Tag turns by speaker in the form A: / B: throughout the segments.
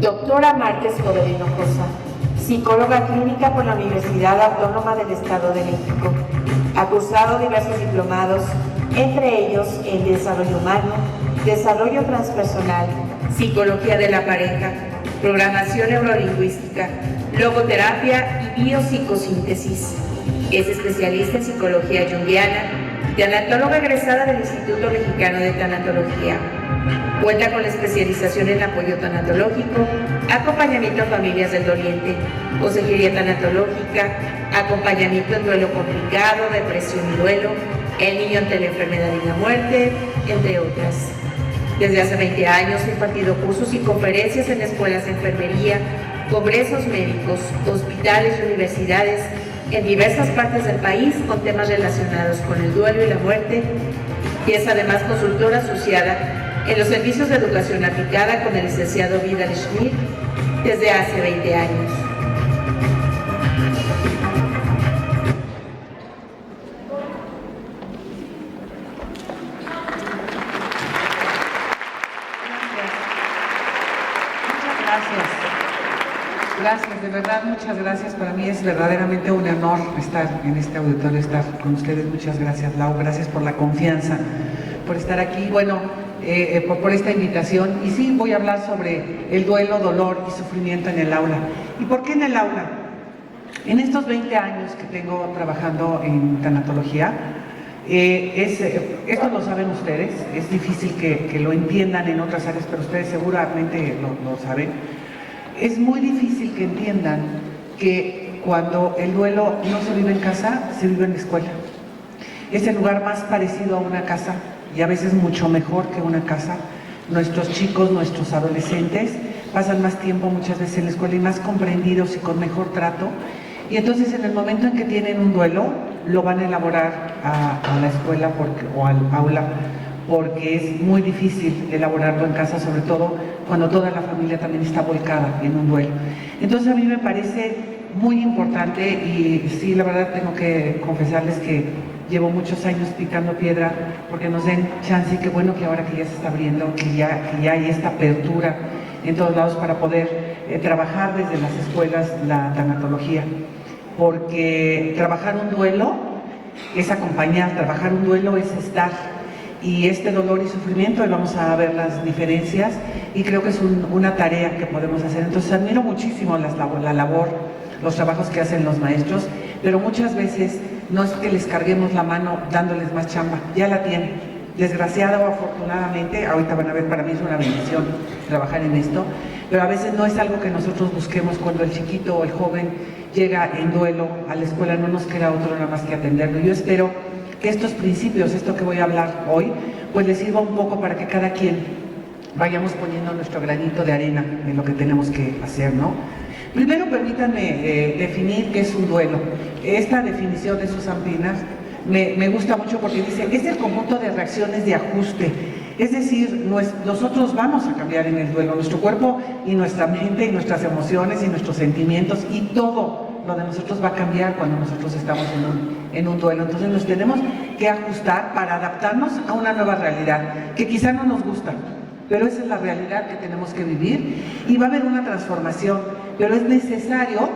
A: Doctora Márquez Jover Hinojosa, psicóloga clínica por la Universidad Autónoma del Estado de México. Ha cursado diversos diplomados, entre ellos en Desarrollo Humano, Desarrollo Transpersonal, Psicología de la Pareja, Programación Neurolingüística, Logoterapia y Biopsicosíntesis. Es especialista en Psicología Junguiana, tanatóloga egresada del Instituto Mexicano de Tanatología. Cuenta con la especialización en apoyo tanatológico, acompañamiento a familias del doliente, consejería tanatológica, acompañamiento en duelo complicado, depresión y duelo, el niño ante la enfermedad y la muerte, entre otras. Desde hace 20 años he impartido cursos y conferencias en escuelas de enfermería, congresos médicos, hospitales y universidades en diversas partes del país con temas relacionados con el duelo y la muerte, y es además consultora asociada en los servicios de educación aplicada con el licenciado Vidal Schmidt desde hace 20 años.
B: Gracias, de verdad, muchas gracias. Para mí es verdaderamente un honor estar en este auditorio, estar con ustedes. Muchas gracias, Lau. Gracias por la confianza, por estar aquí. Bueno, por esta invitación. Y sí, voy a hablar sobre el duelo, dolor y sufrimiento en el aula. ¿Y por qué en el aula? En estos 20 años que tengo trabajando en tanatología, esto lo saben ustedes, es difícil que lo entiendan en otras áreas, pero ustedes seguramente lo saben. Es muy difícil que entiendan que cuando el duelo no se vive en casa, se vive en la escuela. Es el lugar más parecido a una casa y a veces mucho mejor que una casa. Nuestros chicos, nuestros adolescentes pasan más tiempo muchas veces en la escuela y más comprendidos y con mejor trato. Y entonces en el momento en que tienen un duelo, lo van a elaborar a la escuela o al aula, porque es muy difícil elaborarlo en casa, sobre todo cuando toda la familia también está volcada en un duelo. Entonces a mí me parece muy importante y sí, la verdad tengo que confesarles que llevo muchos años picando piedra porque nos den chance y qué bueno que ahora que ya se está abriendo, que ya hay esta apertura en todos lados para poder trabajar desde las escuelas la tanatología, porque trabajar un duelo es acompañar, trabajar un duelo es estar. Y este dolor y sufrimiento, y vamos a ver las diferencias, y creo que es una tarea que podemos hacer. Entonces admiro muchísimo la labor, los trabajos que hacen los maestros, pero muchas veces no es que les carguemos la mano dándoles más chamba, ya la tienen. Desgraciada o afortunadamente, ahorita van a ver, para mí es una bendición trabajar en esto, pero a veces no es algo que nosotros busquemos. Cuando el chiquito o el joven llega en duelo a la escuela, no nos queda otro nada más que atenderlo. Yo espero que estos principios, esto que voy a hablar hoy, pues les sirva un poco para que cada quien vayamos poniendo nuestro granito de arena en lo que tenemos que hacer, ¿no? Primero permítanme definir qué es un duelo. Esta definición de Susan Pinas me gusta mucho porque dice, es el conjunto de reacciones de ajuste. Es decir, nosotros vamos a cambiar en el duelo, nuestro cuerpo y nuestra mente y nuestras emociones y nuestros sentimientos y todo lo de nosotros va a cambiar cuando nosotros estamos en un duelo. Entonces nos tenemos que ajustar para adaptarnos a una nueva realidad que quizá no nos gusta, pero esa es la realidad que tenemos que vivir y va a haber una transformación, pero es necesario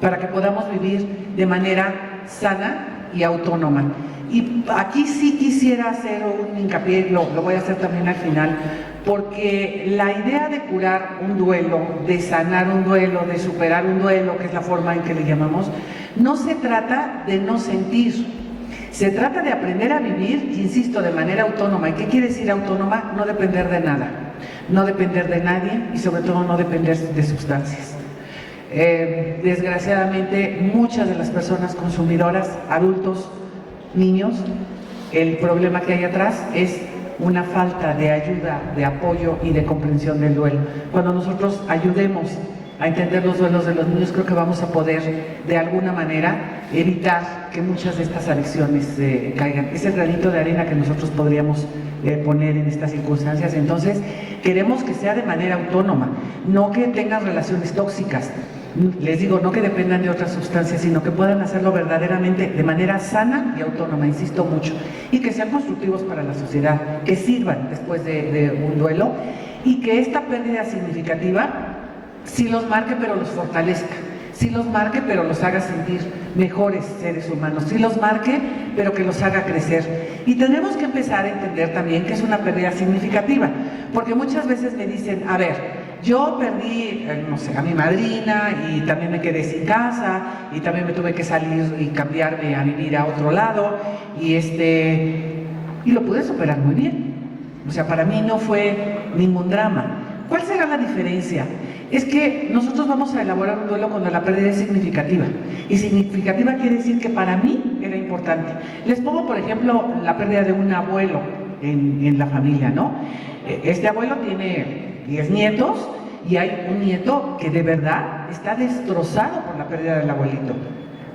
B: para que podamos vivir de manera sana y autónoma. Y aquí sí quisiera hacer un hincapié, lo voy a hacer también al final, porque la idea de curar un duelo, de sanar un duelo, de superar un duelo, que es la forma en que le llamamos, no se trata de no sentir, se trata de aprender a vivir, insisto, de manera autónoma. ¿Y qué quiere decir autónoma? No depender de nada, no depender de nadie y sobre todo no depender de sustancias. Desgraciadamente, muchas de las personas consumidoras, adultos, niños, el problema que hay atrás es una falta de ayuda, de apoyo y de comprensión del duelo. Cuando nosotros ayudemos a entender los duelos de los niños, creo que vamos a poder de alguna manera evitar que muchas de estas adicciones caigan. Es el granito de arena que nosotros podríamos poner en estas circunstancias. Entonces queremos que sea de manera autónoma, no que tengan relaciones tóxicas. Les digo, no que dependan de otras sustancias, sino que puedan hacerlo verdaderamente de manera sana y autónoma, insisto mucho, y que sean constructivos para la sociedad, que sirvan después de un duelo, y que esta pérdida significativa sí los marque pero los fortalezca, sí los marque pero los haga sentir mejores seres humanos, sí los marque pero que los haga crecer. Y tenemos que empezar a entender también que es una pérdida significativa, porque muchas veces me dicen, a ver, yo perdí, no sé, a mi madrina y también me quedé sin casa y también me tuve que salir y cambiarme a vivir a otro lado y lo pude superar muy bien. O sea, para mí no fue ningún drama. ¿Cuál será la diferencia? Es que nosotros vamos a elaborar un duelo cuando la pérdida es significativa. Y significativa quiere decir que para mí era importante. Les pongo, por ejemplo, la pérdida de un abuelo en la familia, ¿no? Este abuelo tiene 10 nietos y hay un nieto que de verdad está destrozado por la pérdida del abuelito.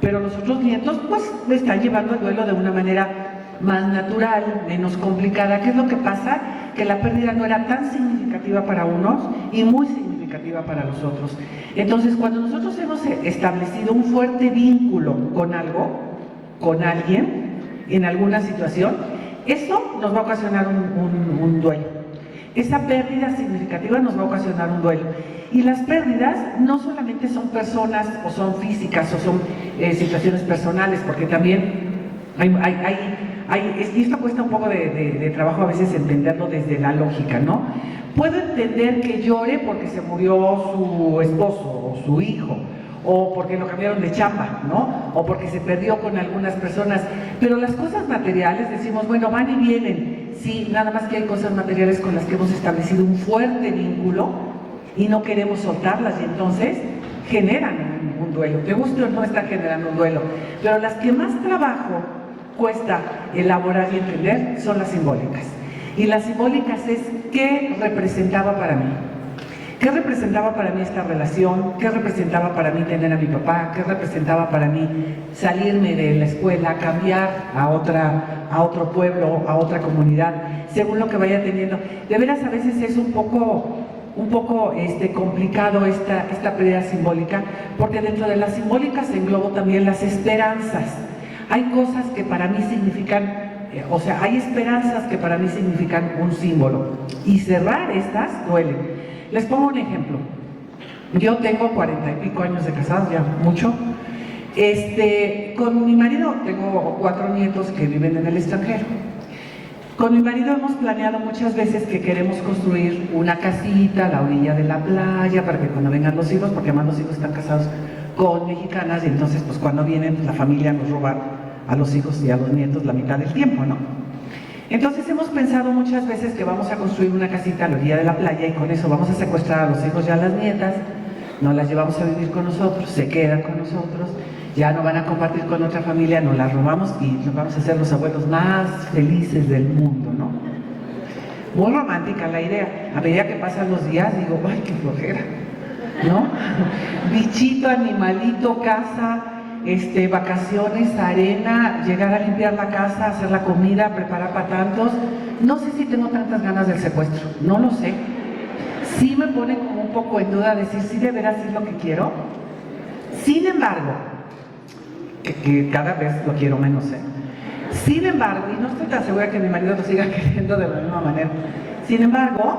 B: Pero los otros nietos, pues, le están llevando el duelo de una manera más natural, menos complicada. ¿Qué es lo que pasa? Que la pérdida no era tan significativa para unos y muy significativa para los otros. Entonces, cuando nosotros hemos establecido un fuerte vínculo con algo, con alguien, en alguna situación, eso nos va a ocasionar un duelo. Esa pérdida significativa nos va a ocasionar un duelo. Y las pérdidas no solamente son personas o son físicas o son situaciones personales, porque también y esto cuesta un poco de trabajo a veces entenderlo desde la lógica, ¿no? Puedo entender que llore porque se murió su esposo o su hijo, o porque lo cambiaron de chamba, ¿no? O porque se perdió con algunas personas, pero las cosas materiales decimos, bueno, van y vienen. Sí, nada más que hay cosas materiales con las que hemos establecido un fuerte vínculo y no queremos soltarlas y entonces generan un duelo. Te guste o no, están generando un duelo, pero las que más trabajo cuesta elaborar y entender son las simbólicas. Y las simbólicas es qué representaba para mí. ¿Qué representaba para mí esta relación? ¿Qué representaba para mí tener a mi papá? ¿Qué representaba para mí salirme de la escuela, cambiar a otro pueblo, a otra comunidad, según lo que vaya teniendo? De veras a veces es un poco complicado esta pérdida simbólica, porque dentro de las simbólicas englobo también las esperanzas. Hay cosas que para mí significan, hay esperanzas que para mí significan un símbolo, y cerrar estas duele. Les pongo un ejemplo. Yo tengo 40 y pico años de casados, ya mucho. Con mi marido tengo 4 nietos que viven en el extranjero. Con mi marido hemos planeado muchas veces que queremos construir una casita a la orilla de la playa para que cuando vengan los hijos, porque además los hijos están casados con mexicanas y entonces pues cuando vienen la familia nos roba a los hijos y a los nietos la mitad del tiempo, ¿no? Entonces hemos pensado muchas veces que vamos a construir una casita a la orilla de la playa y con eso vamos a secuestrar a los hijos y a las nietas, nos las llevamos a vivir con nosotros, se quedan con nosotros, ya no van a compartir con otra familia, nos las robamos y nos vamos a hacer los abuelos más felices del mundo, ¿no? Muy romántica la idea. A medida que pasan los días digo, ¡ay, qué flojera! ¿No? Bichito, animalito, casa, vacaciones, arena, llegar a limpiar la casa, hacer la comida, preparar para tantos. No sé si tengo tantas ganas del secuestro, no lo sé. Sí me pone como un poco en duda decir si de veras es lo que quiero. Sin embargo, que cada vez lo quiero menos, ¿eh? Sin embargo, y no estoy tan segura que mi marido lo siga queriendo de la misma manera, sin embargo,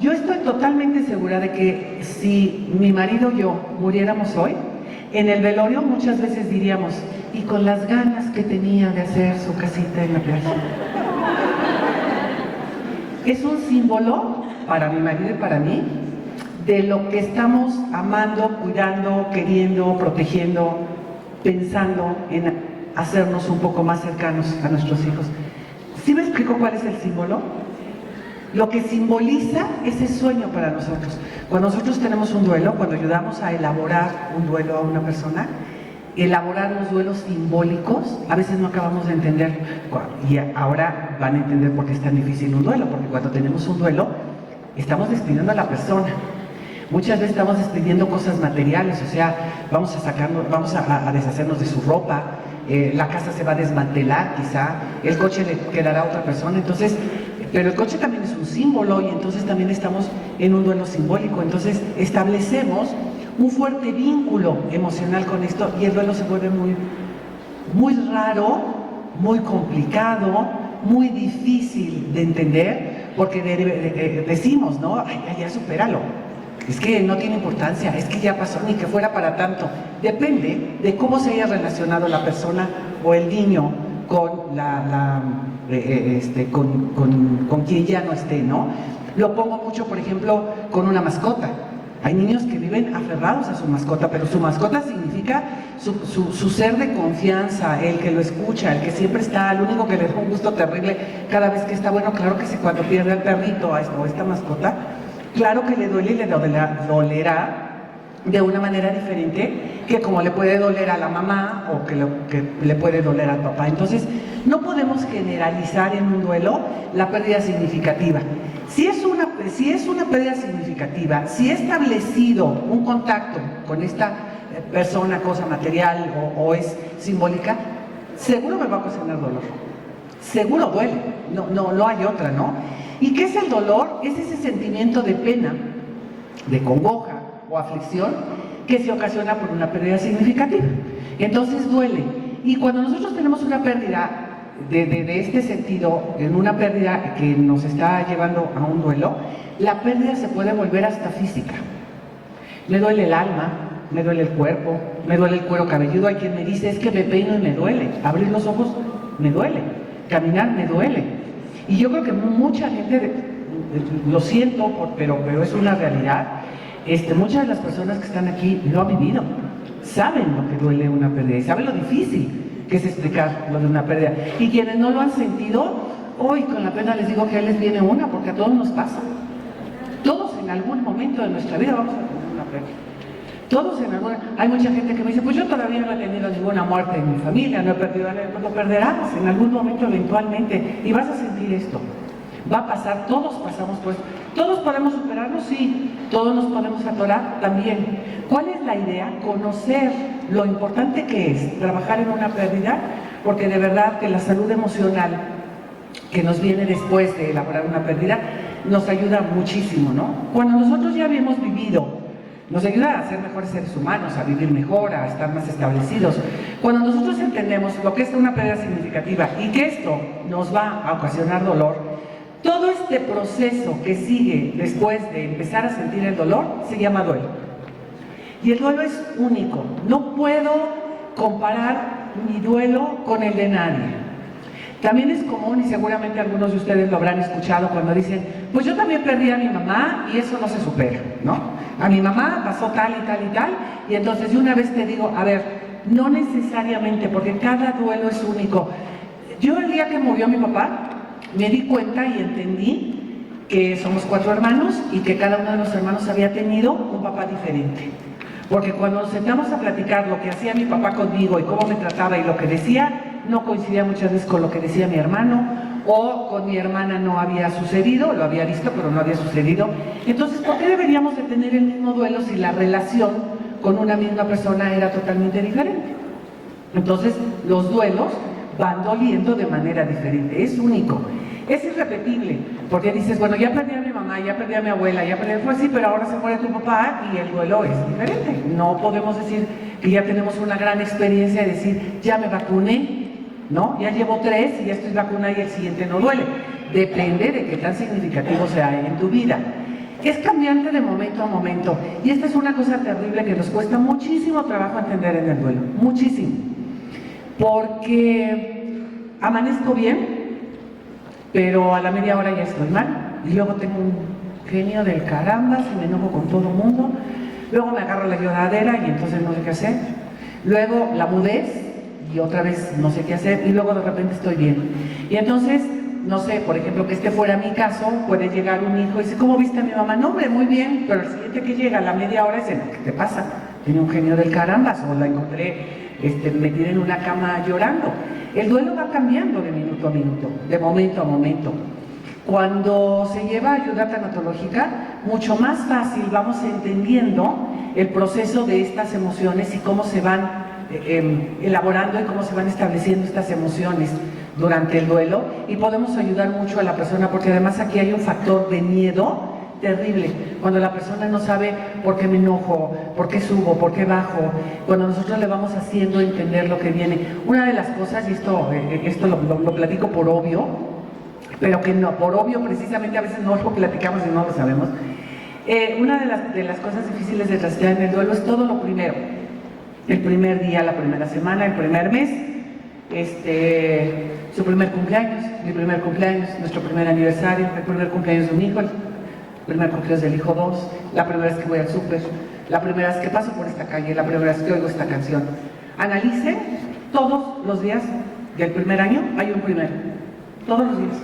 B: yo estoy totalmente segura de que si mi marido y yo muriéramos hoy, en el velorio muchas veces diríamos, y con las ganas que tenía de hacer su casita en la playa. Es un símbolo para mi marido y para mí de lo que estamos amando, cuidando, queriendo, protegiendo, pensando en hacernos un poco más cercanos a nuestros hijos. ¿Sí me explico cuál es el símbolo? Lo que simboliza ese sueño para nosotros. Cuando nosotros tenemos un duelo, cuando ayudamos a elaborar un duelo a una persona, elaborar los duelos simbólicos, a veces no acabamos de entender, y ahora van a entender por qué es tan difícil un duelo, porque cuando tenemos un duelo, estamos despidiendo a la persona. Muchas veces estamos despidiendo cosas materiales, o sea, vamos a deshacernos de su ropa, la casa se va a desmantelar quizá, el coche le quedará a otra persona, entonces, pero el coche también es un símbolo y entonces también estamos en un duelo simbólico, entonces establecemos un fuerte vínculo emocional con esto y el duelo se vuelve muy, muy raro, muy complicado, muy difícil de entender, porque decimos, ¿no? Ay, ya supéralo. es que no tiene importancia, es que ya pasó, ni que fuera para tanto. Depende de cómo se haya relacionado la persona o el niño con con quien ya no esté, ¿no? Lo pongo mucho, por ejemplo, con una mascota. Hay niños que viven aferrados a su mascota, pero su mascota significa su ser de confianza, el que lo escucha, el que siempre está, el único que le da un gusto terrible cada vez que está. Bueno, claro que si cuando pierde al perrito o esta mascota, claro que le duele y le dolerá de una manera diferente que como le puede doler a la mamá o que le puede doler al papá. Entonces, no podemos generalizar en un duelo la pérdida significativa. Si es una pérdida significativa, si he establecido un contacto con esta persona, cosa material o es simbólica, seguro me va a ocasionar dolor. Seguro duele, no hay otra, ¿no? ¿Y qué es el dolor? Es ese sentimiento de pena, de congoja o aflicción que se ocasiona por una pérdida significativa. Entonces duele. Y cuando nosotros tenemos una pérdida de este sentido, en una pérdida que nos está llevando a un duelo, la pérdida se puede volver hasta física. Me duele el alma, me duele el cuerpo, me duele el cuero cabelludo. Hay quien me dice, es que me peino y me duele. Abrir los ojos me duele. Caminar me duele. Y yo creo que mucha gente, lo siento, pero es una realidad, muchas de las personas que están aquí lo han vivido, saben lo que duele una pérdida y saben lo difícil que es explicar lo de una pérdida. Y quienes no lo han sentido, hoy con la pena les digo que a les viene una, porque a todos nos pasa. Todos en algún momento de nuestra vida vamos a tener una pérdida. Todos en alguna... Hay mucha gente que me dice, pues yo todavía no he tenido ninguna muerte en mi familia, no he perdido a nadie. Pues lo perderás en algún momento eventualmente y vas a sentir esto. Va a pasar, todos pasamos por esto. ¿Todos podemos superarnos? Sí. ¿Todos nos podemos atorar? También. ¿Cuál es la idea? Conocer lo importante que es trabajar en una pérdida, porque de verdad que la salud emocional que nos viene después de elaborar una pérdida nos ayuda muchísimo, ¿no? Cuando nosotros ya habíamos vivido, nos ayuda a ser mejores seres humanos, a vivir mejor, a estar más establecidos. Cuando nosotros entendemos lo que es una pérdida significativa y que esto nos va a ocasionar dolor, todo este proceso que sigue después de empezar a sentir el dolor se llama duelo. Y el duelo es único. No puedo comparar mi duelo con el de nadie. También es común, y seguramente algunos de ustedes lo habrán escuchado cuando dicen, pues yo también perdí a mi mamá y eso no se supera, ¿no? A mi mamá pasó tal y tal y tal, y entonces de una vez te digo, a ver, no necesariamente, porque cada duelo es único. Yo el día que murió mi papá, me di cuenta y entendí que somos 4 hermanos y que cada uno de los hermanos había tenido un papá diferente. Porque cuando nos sentamos a platicar lo que hacía mi papá conmigo y cómo me trataba y lo que decía, no coincidía muchas veces con lo que decía mi hermano, o con mi hermana no había sucedido, lo había visto pero no había sucedido. Entonces, ¿por qué deberíamos de tener el mismo duelo si la relación con una misma persona era totalmente diferente? Entonces, los duelos van doliendo de manera diferente, es único. Es irrepetible, porque dices, bueno, ya perdí a mi mamá, ya perdí a mi abuela, ya perdí, pues sí, pero ahora se muere tu papá y el duelo es diferente. No podemos decir que ya tenemos una gran experiencia de decir, ya me vacuné, ¿no? Ya llevo 3 y ya estoy vacunada y el siguiente no duele. Depende de qué tan significativo sea en tu vida. Es cambiante de momento a momento. Y esta es una cosa terrible que nos cuesta muchísimo trabajo entender en el duelo. Muchísimo. Porque amanezco bien, pero a la media hora ya estoy mal, y luego tengo un genio del caramba, se me enojo con todo el mundo, luego me agarro la lloradera y entonces no sé qué hacer, luego la mudez y otra vez no sé qué hacer, y luego de repente estoy bien. Y entonces, no sé, por ejemplo, que este fuera mi caso, puede llegar un hijo y dice, ¿cómo viste a mi mamá? No, hombre, muy bien, pero el siguiente que llega a la media hora dice, ¿qué te pasa? Tiene un genio del caramba, o la encontré metida en una cama llorando. El duelo va cambiando de minuto a minuto, de momento a momento. Cuando se lleva ayuda tanatológica, mucho más fácil vamos entendiendo el proceso de estas emociones y cómo se van elaborando y cómo se van estableciendo estas emociones durante el duelo, y podemos ayudar mucho a la persona, porque además aquí hay un factor de miedo terrible, cuando la persona no sabe por qué me enojo, por qué subo, por qué bajo, cuando nosotros le vamos haciendo entender lo que viene. Una de las cosas, y esto lo platico por obvio, pero que no, por obvio precisamente a veces no lo platicamos y no lo sabemos, Una de las cosas difíciles de transitar en el duelo es todo lo primero. El primer día, la primera semana, el primer mes, su primer cumpleaños, mi primer cumpleaños, nuestro primer aniversario, el primer cumpleaños de un hijo, el primer cumpleaños del hijo 2, la primera vez que voy al súper, la primera vez que paso por esta calle, la primera vez que oigo esta canción. Analicen todos los días del primer año, hay un primero, todos los días.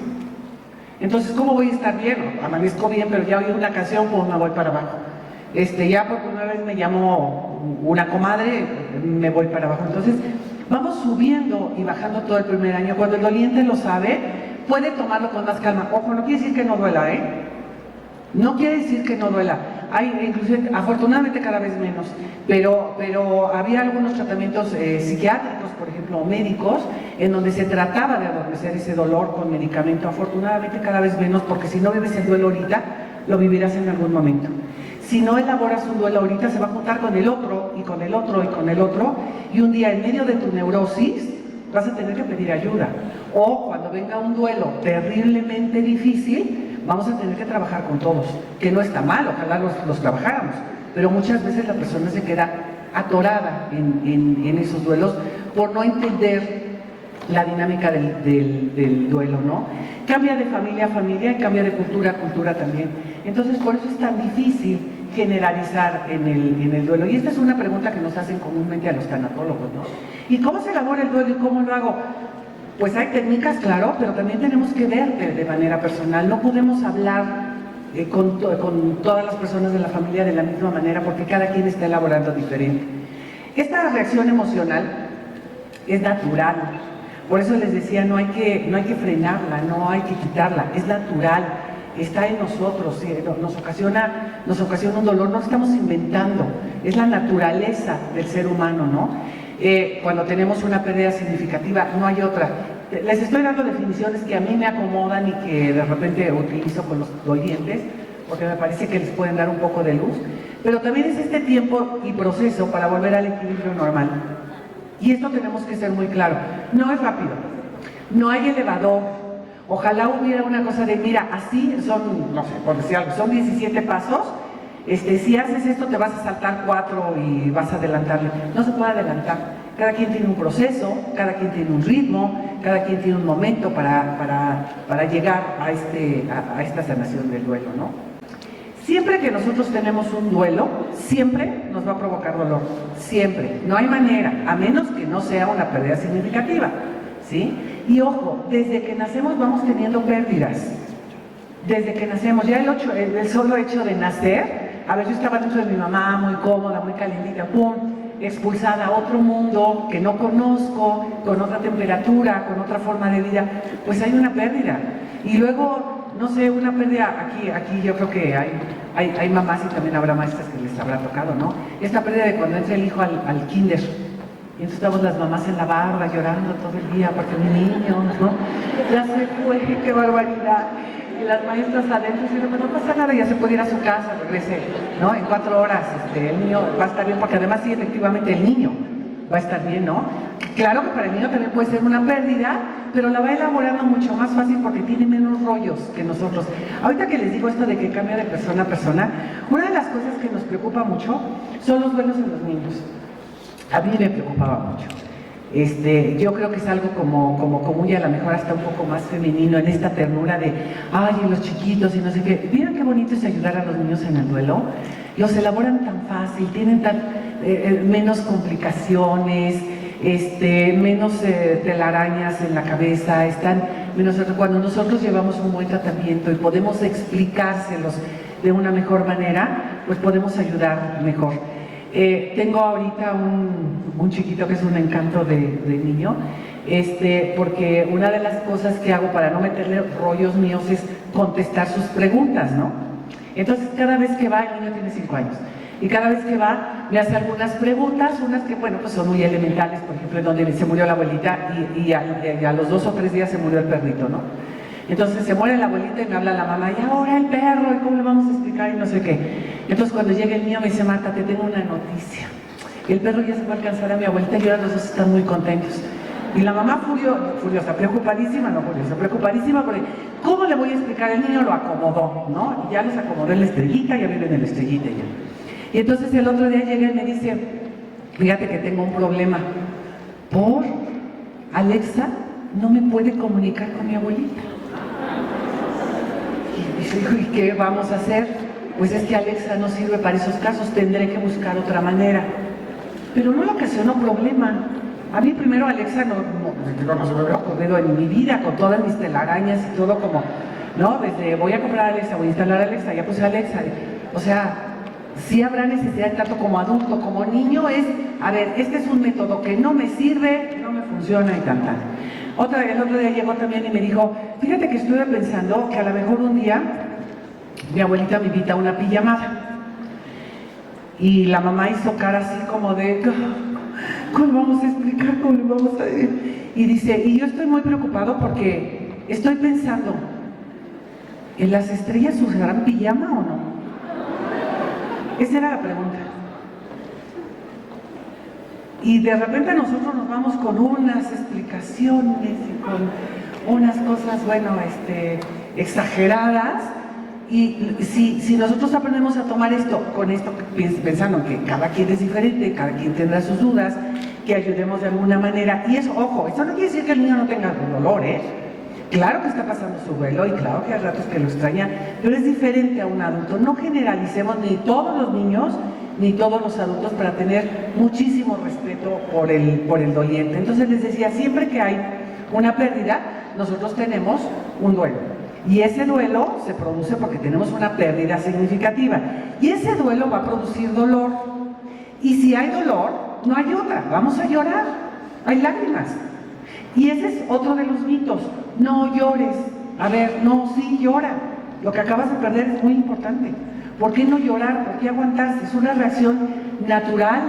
B: Entonces, ¿cómo voy a estar bien? Amanezco bien, pero ya oí una canción, pues me voy para abajo. Ya por primera vez me llamó una comadre, me voy para abajo. Entonces, vamos subiendo y bajando todo el primer año. Cuando el doliente lo sabe, puede tomarlo con más calma. Ojo, no quiere decir que no duela, ¿eh? No quiere decir que no duela. Hay, inclusive, afortunadamente cada vez menos, pero había algunos tratamientos psiquiátricos, por ejemplo, o médicos, en donde se trataba de adormecer ese dolor con medicamento. Afortunadamente cada vez menos, porque si no vives el duelo ahorita, lo vivirás en algún momento. Si no elaboras un duelo ahorita, se va a juntar con el otro, y con el otro, y con el otro, y un día en medio de tu neurosis vas a tener que pedir ayuda. O cuando venga un duelo terriblemente difícil, vamos a tener que trabajar con todos, que no está mal, ojalá los trabajáramos, pero muchas veces la persona se queda atorada en esos duelos por no entender la dinámica del duelo, ¿no? Cambia de familia a familia y cambia de cultura a cultura también. Entonces, por eso es tan difícil generalizar en el duelo. Y esta es una pregunta que nos hacen comúnmente a los tanatólogos, ¿no? ¿Y cómo se elabora el duelo y cómo lo hago? Pues hay técnicas, claro, pero también tenemos que ver de manera personal. No podemos hablar con todas las personas de la familia de la misma manera porque cada quien está elaborando diferente. Esta reacción emocional es natural. Por eso les decía, no hay que frenarla, no hay que quitarla, es natural, está en nosotros, nos ocasiona un dolor, no lo estamos inventando, es la naturaleza del ser humano, ¿no? Cuando tenemos una pérdida significativa, no hay otra. Les estoy dando definiciones que a mí me acomodan y que de repente utilizo con los dolientes, porque me parece que les pueden dar un poco de luz, pero también es este tiempo y proceso para volver al equilibrio normal. Y esto tenemos que ser muy claro, no es rápido, no hay elevador, ojalá hubiera una cosa de, mira, así son, no sé, por decir algo, son 17 pasos, si haces esto te vas a saltar 4 y vas a adelantarle, no se puede adelantar, cada quien tiene un proceso, cada quien tiene un ritmo, cada quien tiene un momento para llegar a esta sanación del duelo, ¿no? Siempre que nosotros tenemos un duelo, siempre nos va a provocar dolor, siempre, no hay manera, a menos que no sea una pérdida significativa, ¿sí? Y ojo, desde que nacemos vamos teniendo pérdidas, desde que nacemos, ya el solo hecho de nacer, a ver, yo estaba dentro de mi mamá, muy cómoda, muy calentita, pum, expulsada a otro mundo que no conozco, con otra temperatura, con otra forma de vida, pues hay una pérdida. Y luego, no sé, una pérdida, aquí yo creo que hay mamás y también habrá maestras que les habrá tocado, ¿no? Esta pérdida de cuando entra el hijo al kinder, y entonces estamos las mamás en la barra llorando todo el día porque mi niño, ¿no? Ya se fue, qué barbaridad. Y las maestras adentro diciendo, no pasa nada, ya se puede ir a su casa, regrese, ¿no? En 4 horas el niño va a estar bien, porque además sí, efectivamente el niño va a estar bien, ¿no? Claro que para el niño también puede ser una pérdida, pero la va elaborando mucho más fácil porque tiene menos rollos que nosotros. Ahorita que les digo esto de que cambia de persona a persona, una de las cosas que nos preocupa mucho son los duelos en los niños. A mí me preocupaba mucho. Yo creo que es algo como común y a lo mejor hasta un poco más femenino en esta ternura de, ay, los chiquitos y no sé qué. ¿Vieron qué bonito es ayudar a los niños en el duelo? Los elaboran tan fácil, tienen menos complicaciones, menos telarañas en la cabeza, cuando nosotros llevamos un buen tratamiento y podemos explicárselos de una mejor manera, pues podemos ayudar mejor. Tengo ahorita un chiquito que es un encanto de niño, porque una de las cosas que hago para no meterle rollos míos es contestar sus preguntas, ¿no? Entonces cada vez que va, el niño tiene 5 años, y cada vez que va me hace algunas preguntas, unas que, bueno, pues son muy elementales, por ejemplo, en donde se murió la abuelita y a los 2 o 3 días se murió el perrito, ¿no? Entonces se muere la abuelita y me habla la mamá, y ahora el perro, ¿y cómo le vamos a explicar? Y no sé qué. Entonces cuando llega el mío me dice, Marta, te tengo una noticia. El perro ya se va a alcanzar a mi abuelita y ahora los dos están muy contentos. Y la mamá furiosa, preocupadísima, no furiosa, preocupadísima porque ¿cómo le voy a explicar? El niño lo acomodó, ¿no? Y ya les acomodó en la estrellita, ya viven en la estrellita ya. Y entonces el otro día llega y me dice, fíjate que tengo un problema. ¿Por? Alexa no me puede comunicar con mi abuelita. Y dice, ¿y qué vamos a hacer? Pues es que Alexa no sirve para esos casos, tendré que buscar otra manera. Pero no le ocasionó problema. A mí primero Alexa no se me había ocurrido en mi vida, con todas mis telarañas y todo como, ¿no? Desde voy a comprar Alexa, voy a instalar Alexa, ya puse Alexa. O sea, sí habrá necesidad tanto como adulto, como niño, es, a ver, este es un método que no me sirve, no me funciona y tal. El otro día llegó también y me dijo, fíjate que estuve pensando que a lo mejor un día mi abuelita me invita a una pijamada. Y la mamá hizo cara así como de, ¿cómo le vamos a explicar? ¿Cómo le vamos a decir? Y dice, y yo estoy muy preocupado porque estoy pensando, ¿en las estrellas usarán pijama o no? Esa era la pregunta. Y de repente nosotros nos vamos con unas explicaciones y con unas cosas, bueno, exageradas. Y si nosotros aprendemos a tomar esto, con esto, pensando que cada quien es diferente, cada quien tendrá sus dudas, que ayudemos de alguna manera. Y eso, ojo, esto no quiere decir que el niño no tenga dolor, ¿eh? Claro que está pasando su duelo y claro que hay ratos que lo extraña, pero es diferente a un adulto. No generalicemos ni todos los niños ni todos los adultos para tener muchísimo respeto por el doliente. Entonces les decía, siempre que hay una pérdida, nosotros tenemos un duelo. Y ese duelo se produce porque tenemos una pérdida significativa. Y ese duelo va a producir dolor. Y si hay dolor, no hay otra, vamos a llorar, hay lágrimas. Y ese es otro de los mitos, no llores. A ver, no, sí, llora. Lo que acabas de perder es muy importante. ¿Por qué no llorar? ¿Por qué aguantarse? Es una reacción natural.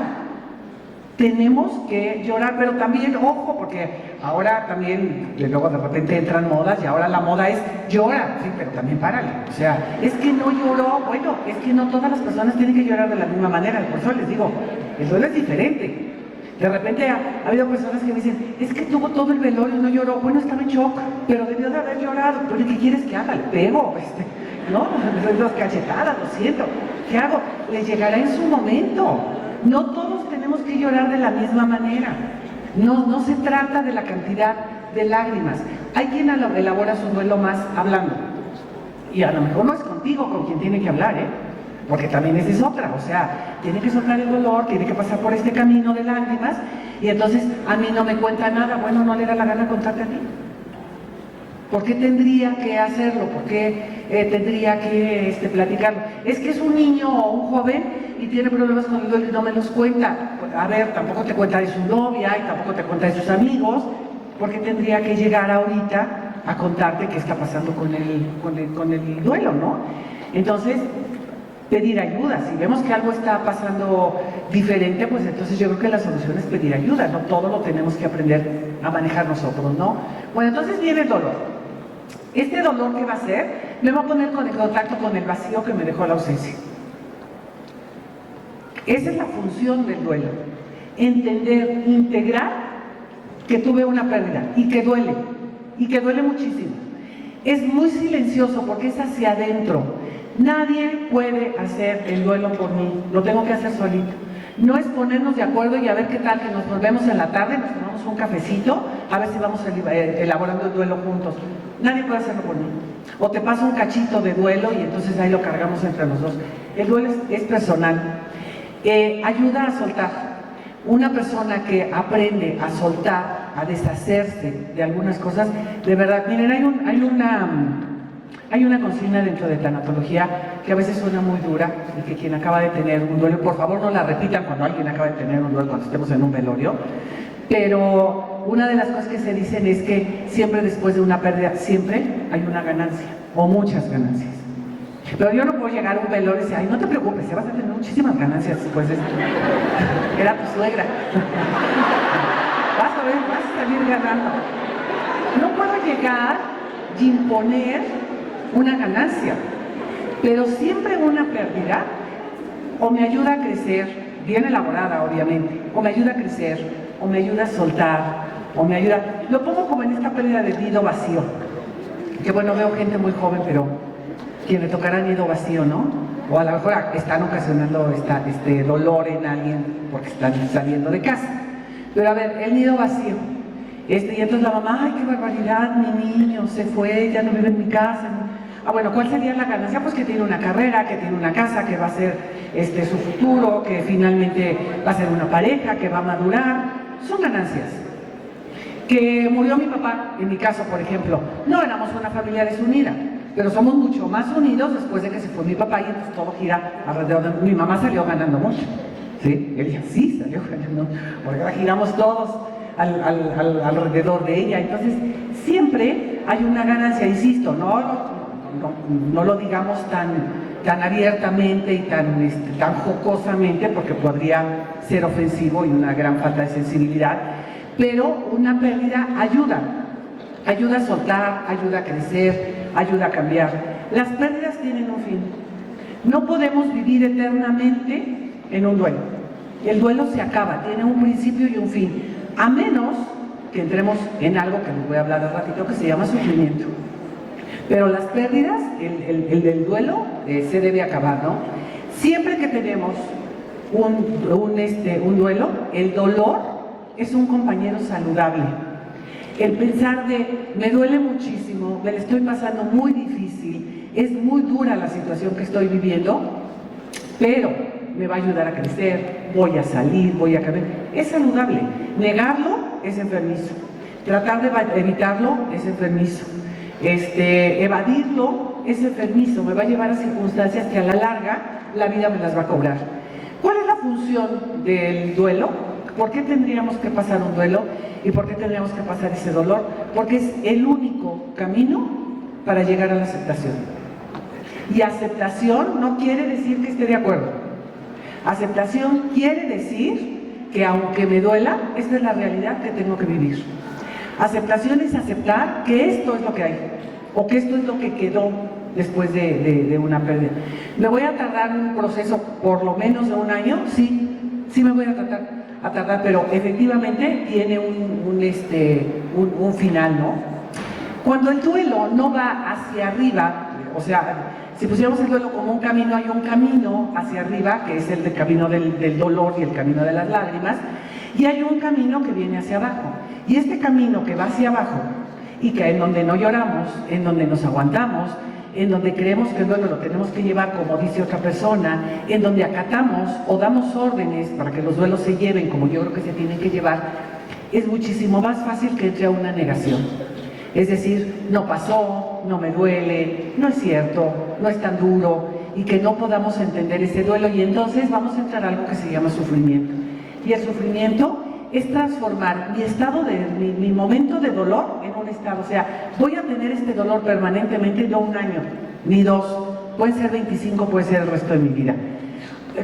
B: Tenemos que llorar, pero también, ojo, porque ahora también, luego de repente entran modas y ahora la moda es llora, sí, pero también párale. O sea, es que no lloró, bueno, es que no todas las personas tienen que llorar de la misma manera, por eso les digo, el duelo es diferente. De repente ha habido personas que me dicen, es que tuvo todo el velorio y no lloró, bueno, estaba en shock, pero debió de haber llorado, pero ¿qué quieres que haga? Le pego, ¿no? Le doy dos cachetadas, lo siento, ¿qué hago? Les llegará en su momento. No todos tenemos que llorar de la misma manera. No se trata de la cantidad de lágrimas. Hay quien elabora su duelo más hablando. Y a lo mejor no es contigo con quien tiene que hablar, ¿eh? Porque también esa es otra. O sea, tiene que soltar el dolor, tiene que pasar por este camino de lágrimas. Y entonces a mí no me cuenta nada. Bueno, no le da la gana contarte a ti. ¿Por qué tendría que hacerlo? ¿Por qué tendría que platicarlo? Es que es un niño o un joven y tiene problemas con el duelo y no me los cuenta. Pues, a ver, tampoco te cuenta de su novia y tampoco te cuenta de sus amigos. ¿Por qué tendría que llegar ahorita a contarte qué está pasando con el duelo, no? Entonces, pedir ayuda. Si vemos que algo está pasando diferente, pues entonces yo creo que la solución es pedir ayuda. No todo lo tenemos que aprender a manejar nosotros, ¿no? Bueno, entonces viene el dolor. Este dolor, ¿qué va a hacer? Me va a poner en contacto con el vacío que me dejó la ausencia. Esa es la función del duelo. Entender, integrar que tuve una pérdida y que duele muchísimo. Es muy silencioso porque es hacia adentro. Nadie puede hacer el duelo por mí, lo tengo que hacer solito. No es ponernos de acuerdo y a ver qué tal que nos volvemos en la tarde, nos tomamos un cafecito, a ver si vamos elaborando el duelo juntos. Nadie puede hacerlo por mí. O te pasa un cachito de duelo y entonces ahí lo cargamos entre los dos. El duelo es personal. Ayuda a soltar. Una persona que aprende a soltar, a deshacerse de algunas cosas, de verdad, miren, hay una consigna dentro de tanatología que a veces suena muy dura y que quien acaba de tener un duelo, por favor no la repitan cuando alguien acaba de tener un duelo, cuando estemos en un velorio, pero una de las cosas que se dicen es que siempre después de una pérdida, siempre hay una ganancia o muchas ganancias. Pero yo no puedo llegar a un velorio y decir, ay, no te preocupes, vas a tener muchísimas ganancias después de esto. Era tu suegra. Vas a ver, vas a salir ganando. No puedo llegar y imponer una ganancia, pero siempre una pérdida o me ayuda a crecer, bien elaborada obviamente, o me ayuda a crecer, o me ayuda a soltar, o me ayuda. Lo pongo como en esta pérdida de nido vacío, que bueno, veo gente muy joven, pero quien le tocará nido vacío, ¿no? O a lo mejor están ocasionando este dolor en alguien porque están saliendo de casa. Pero a ver, el nido vacío. Y entonces la mamá, ay, qué barbaridad, mi niño se fue, ya no vive en mi casa. Ah, bueno, ¿cuál sería la ganancia? Pues que tiene una carrera, que tiene una casa, que va a ser su futuro, que finalmente va a ser una pareja, que va a madurar. Son ganancias. Que murió mi papá, en mi caso, por ejemplo. No éramos una familia desunida, pero somos mucho más unidos después de que se fue mi papá y entonces todo gira alrededor de... Mi mamá salió ganando mucho, ¿sí? Ella sí salió ganando, porque ahora giramos todos alrededor de ella. Entonces, siempre hay una ganancia, insisto, no lo digamos tan abiertamente y tan jocosamente, porque podría ser ofensivo y una gran falta de sensibilidad, pero una pérdida ayuda a soltar, ayuda a crecer, ayuda a cambiar. Las pérdidas tienen un fin. No podemos vivir eternamente en un duelo. El duelo se acaba, tiene un principio y un fin, a menos que entremos en algo que les voy a hablar al ratito, que se llama sufrimiento. Pero las pérdidas, el del duelo, se debe acabar, ¿no? Siempre que tenemos un duelo, el dolor es un compañero saludable. El pensar de, me duele muchísimo, me la estoy pasando muy difícil, es muy dura la situación que estoy viviendo, pero me va a ayudar a crecer, voy a salir, voy a cambiar. Es saludable. Negarlo es enfermizo. Tratar de evitarlo es enfermizo. Evadirlo es enfermizo. Me va a llevar a circunstancias que a la larga la vida me las va a cobrar. ¿Cuál es la función del duelo? ¿Por qué tendríamos que pasar un duelo? ¿Y por qué tendríamos que pasar ese dolor? Porque es el único camino para llegar a la aceptación. Y aceptación no quiere decir que esté de acuerdo. Aceptación quiere decir que aunque me duela, esta es la realidad que tengo que vivir. Aceptación es aceptar que esto es lo que hay, o que esto es lo que quedó después de una pérdida. ¿Me voy a tardar un proceso por lo menos de un año? Sí me voy a tardar, pero efectivamente tiene un final, ¿no? Cuando el duelo no va hacia arriba, o sea, si pusiéramos el duelo como un camino, hay un camino hacia arriba, que es el camino del dolor y el camino de las lágrimas, y hay un camino que viene hacia abajo. Y este camino que va hacia abajo, y que en donde no lloramos, en donde nos aguantamos, en donde creemos que el duelo lo tenemos que llevar como dice otra persona, en donde acatamos o damos órdenes para que los duelos se lleven como yo creo que se tienen que llevar, es muchísimo más fácil que entre a una negación. Es decir, no pasó, no me duele, no es cierto, no es tan duro, y que no podamos entender ese duelo, y entonces vamos a entrar a algo que se llama sufrimiento. Y el sufrimiento es transformar mi momento de dolor en un estado. O sea, voy a tener este dolor permanentemente, no un año, ni 2, pueden ser 25, puede ser el resto de mi vida.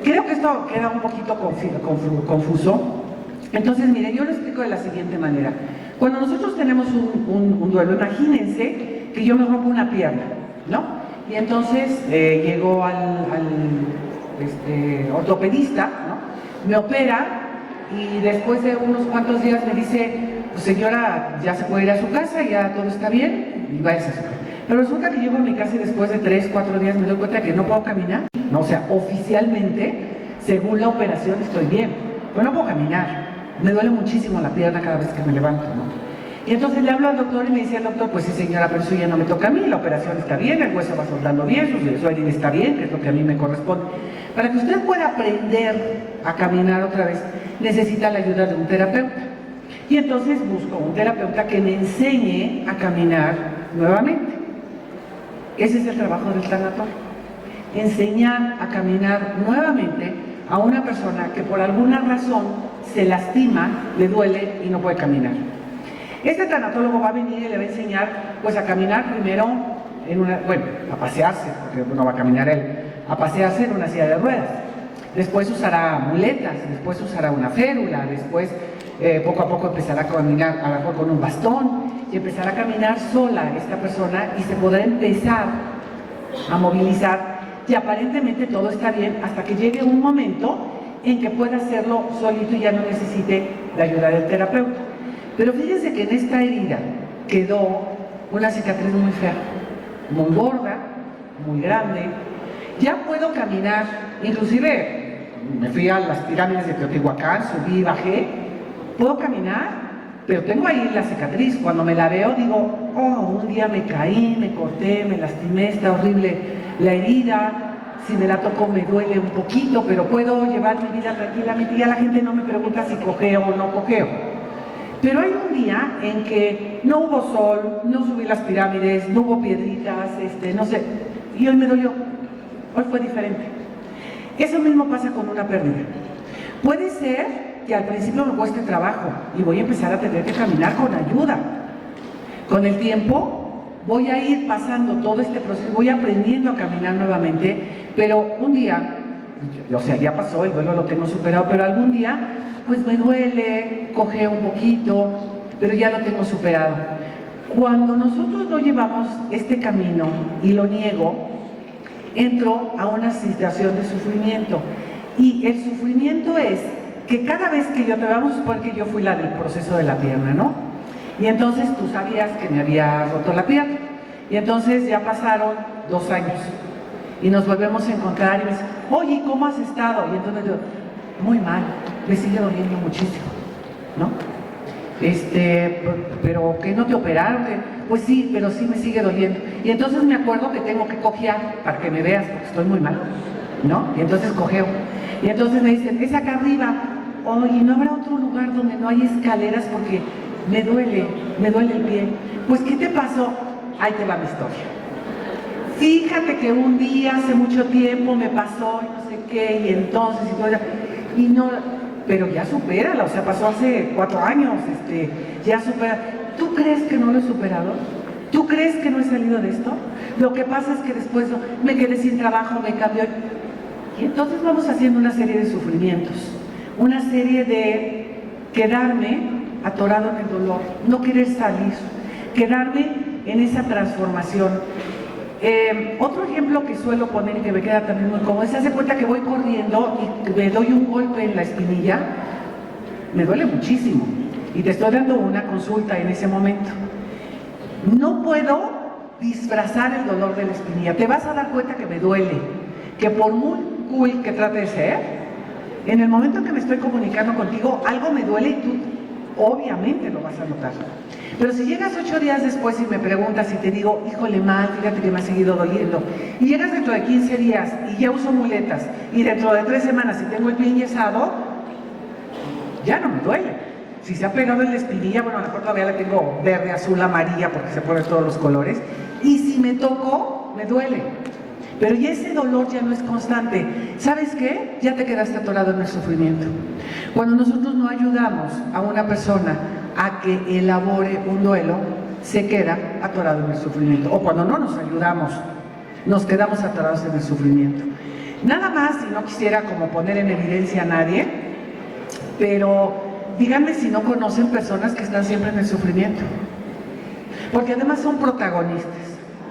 B: Creo que esto queda un poquito confuso. Entonces, mire, yo lo explico de la siguiente manera. Cuando nosotros tenemos un duelo, imagínense que yo me rompo una pierna, ¿no? Y entonces llego al ortopedista, ¿no? Me opera y después de unos cuantos días me dice, pues señora, ya se puede ir a su casa, ya todo está bien, y váyase a su casa. Pero resulta que llego a mi casa y después de 3, 4 días me doy cuenta de que no puedo caminar. No, o sea, oficialmente, según la operación, estoy bien, pero no puedo caminar. Me duele muchísimo la pierna cada vez que me levanto, ¿no? Y entonces le hablo al doctor y me dice el doctor, pues sí señora, pero eso ya no me toca a mí, la operación está bien, el hueso va soltando bien, su aire está bien, que es lo que a mí me corresponde. Para que usted pueda aprender a caminar otra vez, necesita la ayuda de un terapeuta. Y entonces busco un terapeuta que me enseñe a caminar nuevamente. Ese es el trabajo del tanatorio. Enseñar a caminar nuevamente a una persona que por alguna razón se lastima, le duele y no puede caminar. Este tanatólogo va a venir y le va a enseñar pues a caminar primero a pasearse, porque no va a caminar él, a pasearse en una silla de ruedas. Después usará muletas, después usará una férula, después poco a poco empezará a caminar a lo mejor con un bastón y empezará a caminar sola esta persona y se podrá empezar a movilizar y aparentemente todo está bien hasta que llegue un momento en que pueda hacerlo solito y ya no necesite la ayuda del terapeuta. Pero fíjense que en esta herida quedó una cicatriz muy fea, muy gorda, muy grande. Ya puedo caminar, inclusive me fui a las pirámides de Teotihuacán, subí, bajé, puedo caminar, pero tengo ahí la cicatriz. Cuando me la veo digo, oh, un día me caí, me corté, me lastimé, está horrible la herida, si me la toco me duele un poquito, pero puedo llevar mi vida tranquilamente y ya la gente no me pregunta si cojeo o no cojeo. Pero hay un día en que no hubo sol, no subí las pirámides, no hubo piedritas, no sé, y hoy me dolió, hoy fue diferente. Eso mismo pasa con una pérdida. Puede ser que al principio me cueste trabajo y voy a empezar a tener que caminar con ayuda. Con el tiempo voy a ir pasando todo este proceso, voy aprendiendo a caminar nuevamente, pero un día, o sea, ya pasó, el duelo lo tengo superado, pero algún día pues me duele, cojeo un poquito, pero ya lo tengo superado. Cuando nosotros no llevamos este camino y lo niego, entro a una situación de sufrimiento. Y el sufrimiento es que cada vez que yo te vamos a suponer que yo fui la del proceso de la pierna, ¿no? Y entonces tú sabías que me había roto la pierna. Y entonces ya pasaron 2 años. Y nos volvemos a encontrar y me dicen, oye, ¿cómo has estado? Y entonces yo, muy mal, me sigue doliendo muchísimo, ¿no? Pero ¿que no te operaron? Pues sí, pero sí me sigue doliendo. Y entonces me acuerdo que tengo que cojear para que me veas, porque estoy muy mal, ¿no? Y entonces cojeo. Y entonces me dicen, es acá arriba. Oye, ¿no habrá otro lugar donde no hay escaleras? Porque me duele el pie. Pues, ¿qué te pasó? Ahí te va mi historia. Fíjate que un día, hace mucho tiempo, me pasó y no sé qué, y entonces, y todo eso, y no, pero ya supérala, o sea, pasó hace 4 años, ya supera. ¿Tú crees que no lo he superado? ¿Tú crees que no he salido de esto? Lo que pasa es que después me quedé sin trabajo, me cambió. Y entonces vamos haciendo una serie de sufrimientos, una serie de quedarme atorado en el dolor, no querer salir, quedarme en esa transformación. Otro ejemplo que suelo poner y que me queda también muy cómodo, se hace cuenta que voy corriendo y me doy un golpe en la espinilla, me duele muchísimo y te estoy dando una consulta en ese momento. No puedo disfrazar el dolor de la espinilla, te vas a dar cuenta que me duele, que por muy cool que trate de ser, en el momento en que me estoy comunicando contigo, algo me duele y tú obviamente lo vas a notar. Pero si llegas 8 días después y me preguntas y te digo, híjole mal, fíjate que me ha seguido doliendo, y llegas dentro de 15 días y ya uso muletas, y dentro de 3 semanas y tengo el pie enyesado, ya no me duele. Si se ha pegado en la espinilla, bueno, a lo mejor todavía la tengo verde, azul, amarilla, porque se ponen todos los colores, y si me toco, me duele. Pero ya ese dolor ya no es constante. ¿Sabes qué? Ya te quedaste atorado en el sufrimiento. Cuando nosotros no ayudamos a una persona a que elabore un duelo, se queda atorado en el sufrimiento. O cuando no nos ayudamos, nos quedamos atorados en el sufrimiento. Nada más, y no quisiera como poner en evidencia a nadie, pero díganme si no conocen personas que están siempre en el sufrimiento. Porque además son protagonistas.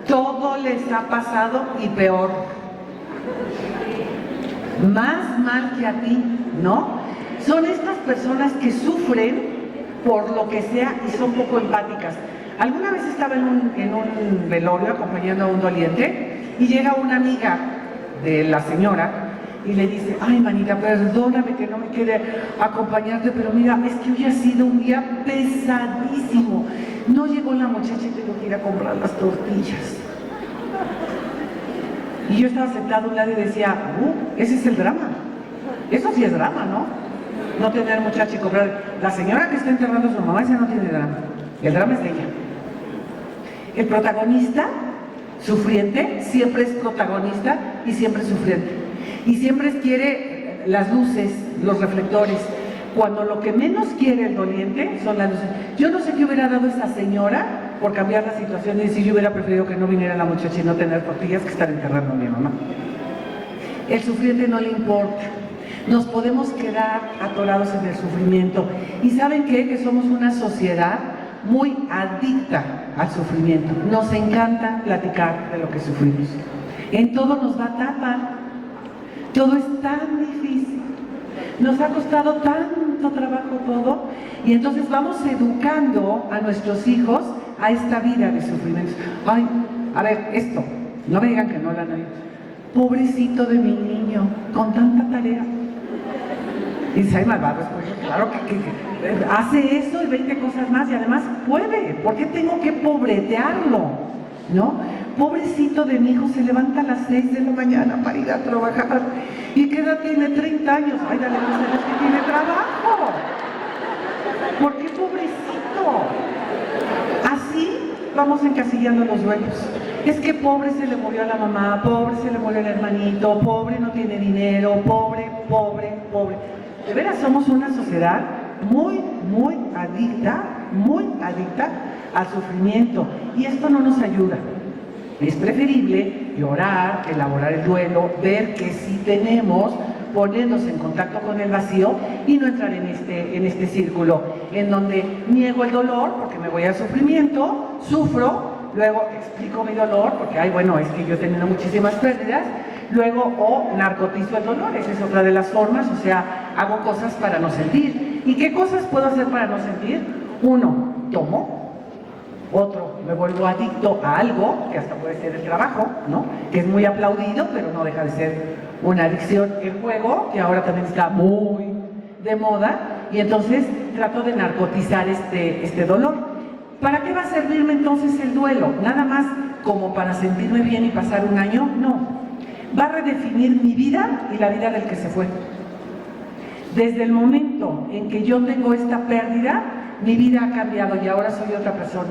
B: Todo les ha pasado y peor. Más mal que a ti, ¿no? Son estas personas que sufren por lo que sea y son poco empáticas. Alguna vez estaba en un velorio acompañando a un doliente y llega una amiga de la señora y le dice, ay manita, perdóname que no me quede acompañarte, pero mira, es que hoy ha sido un día pesadísimo. No llegó la muchacha y tengo que ir a comprar las tortillas. Y yo estaba sentado a un lado y decía, ese es el drama. Eso sí es drama, ¿no? No tener muchacha y comprar. La señora que está enterrando a su mamá, esa no tiene drama. El drama es de ella. El protagonista, sufriente, siempre es protagonista y siempre es sufriente. Y siempre quiere las luces, los reflectores. Cuando lo que menos quiere el doliente son las luces. Yo no sé qué hubiera dado esa señora por cambiar la situación y decir, yo hubiera preferido que no viniera la muchacha y no tener tortillas que estar enterrando a mi mamá. El sufriente no le importa. Nos podemos quedar atorados en el sufrimiento. ¿Y saben qué? Que somos una sociedad muy adicta al sufrimiento. Nos encanta platicar de lo que sufrimos. En todo nos va tan mal. Todo es tan difícil. Nos ha costado tanto trabajo todo y entonces vamos educando a nuestros hijos a esta vida de sufrimientos. Ay, a ver, esto, no me digan que no lo han oído. Pobrecito de mi niño, con tanta tarea. Y si hay malvados, pues claro que hace eso y 20 cosas más y además puede. ¿Por qué tengo que pobretearlo? ¿No? Pobrecito de mi hijo, se levanta a las 6 de la mañana para ir a trabajar. ¿Y qué edad tiene? 30 años. Ay, dale gracias que tiene trabajo. ¿Por qué pobrecito? Así vamos encasillando los duelos. Es que pobre se le murió a la mamá, pobre se le murió el hermanito, pobre no tiene dinero, pobre. De veras somos una sociedad muy adicta al sufrimiento y esto no nos ayuda. Es preferible llorar, elaborar el duelo, ver que sí tenemos, ponernos en contacto con el vacío y no entrar en este círculo en donde niego el dolor porque me voy al sufrimiento, sufro, luego explico mi dolor porque, ay, bueno, es que yo he tenido muchísimas pérdidas, luego o narcotizo el dolor, esa es otra de las formas, o sea, hago cosas para no sentir. ¿Y qué cosas puedo hacer para no sentir? Uno, tomo. Otro, me vuelvo adicto a algo, que hasta puede ser el trabajo, ¿no? Que es muy aplaudido, pero no deja de ser una adicción. El juego, que ahora también está muy de moda, y entonces trato de narcotizar este dolor. ¿Para qué va a servirme entonces el duelo? ¿Nada más como para sentirme bien y pasar un año? No. Va a redefinir mi vida y la vida del que se fue. Desde el momento en que yo tengo esta pérdida, mi vida ha cambiado y ahora soy otra persona.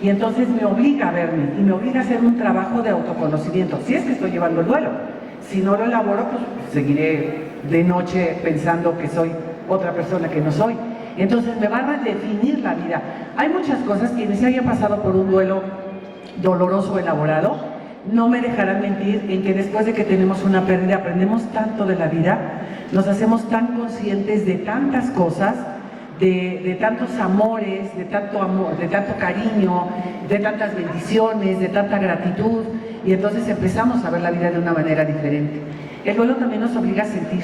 B: Y entonces me obliga a verme y me obliga a hacer un trabajo de autoconocimiento, si es que estoy llevando el duelo. Si no lo elaboro, pues seguiré de noche pensando que soy otra persona que no soy. Entonces me va a redefinir la vida. Hay muchas cosas, quienes se hayan pasado por un duelo doloroso elaborado, no me dejarán mentir en que después de que tenemos una pérdida aprendemos tanto de la vida, nos hacemos tan conscientes de tantas cosas, de tantos amores, de tanto amor, de tanto cariño, de tantas bendiciones, de tanta gratitud, y entonces empezamos a ver la vida de una manera diferente. El duelo también nos obliga a sentir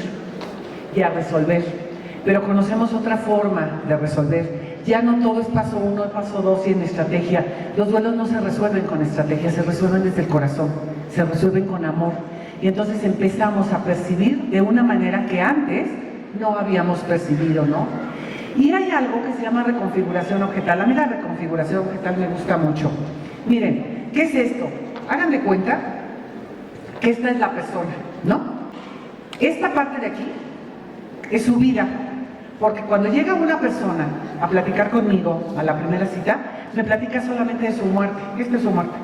B: y a resolver, pero conocemos otra forma de resolver. Ya no todo es paso 1, paso 2 y en estrategia. Los duelos no se resuelven con estrategia, se resuelven desde el corazón, se resuelven con amor. Y entonces empezamos a percibir de una manera que antes no habíamos percibido, ¿no? Y hay algo que se llama reconfiguración objetal. A mí la reconfiguración objetal me gusta mucho. Miren, ¿qué es esto? Hagan de cuenta que esta es la persona, ¿no? Esta parte de aquí es su vida, porque cuando llega una persona a platicar conmigo a la primera cita, me platica solamente de su muerte. Esta es su muerte.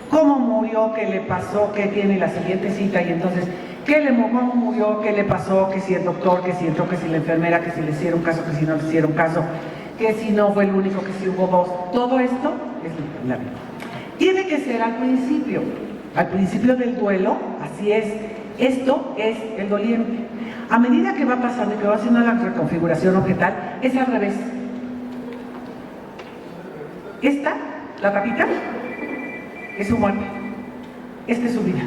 B: ¿Cómo murió? ¿Qué le pasó? ¿Qué tiene la siguiente cita? Y entonces, ¿cómo murió? ¿Qué le pasó? ¿Que si el doctor? ¿Que si entró? ¿Que si la enfermera? ¿Que si le hicieron caso? ¿Que si no le hicieron caso? ¿Que si no fue el único? ¿Que si hubo dos? Todo esto es la vida. Tiene que ser al principio del duelo, así es. Esto es el doliente. A medida que va pasando y que va haciendo la reconfiguración objetal, es al revés. Esta, la tapita, es su muerte. Esta es su vida.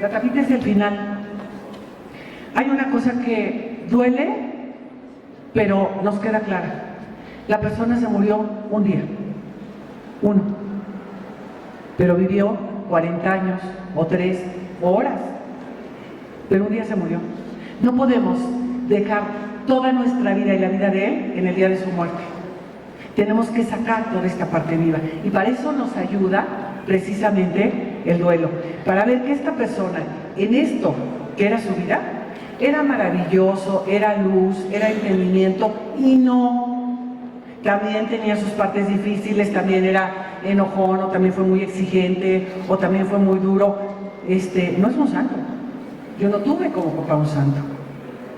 B: La tapita es el final. Hay una cosa que duele, pero nos queda clara. La persona se murió un día, uno, pero vivió 40 años, o 3, o horas, pero un día se murió. No podemos dejar toda nuestra vida y la vida de él en el día de su muerte. Tenemos que sacar toda esta parte viva, y para eso nos ayuda precisamente el duelo, para ver que esta persona, en esto que era su vida, era maravilloso, era luz, era entendimiento, y no, también tenía sus partes difíciles, también era enojón, o también fue muy exigente, o también fue muy duro. No es un santo. Yo no tuve como papá un santo,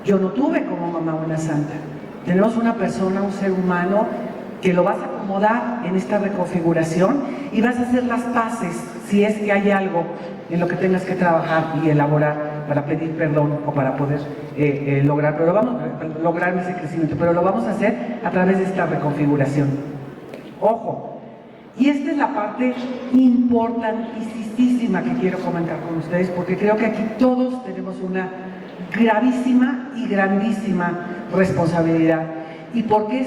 B: yo no tuve como mamá una santa. Tenemos una persona, un ser humano, que lo vas a acomodar en esta reconfiguración y vas a hacer las paces si es que hay algo en lo que tengas que trabajar y elaborar para pedir perdón o para poder lograr ese crecimiento, pero lo vamos a hacer a través de esta reconfiguración. Ojo, y esta es la parte importantísima que quiero comentar con ustedes, porque creo que aquí todos tenemos una gravísima y grandísima responsabilidad. ¿Y por qué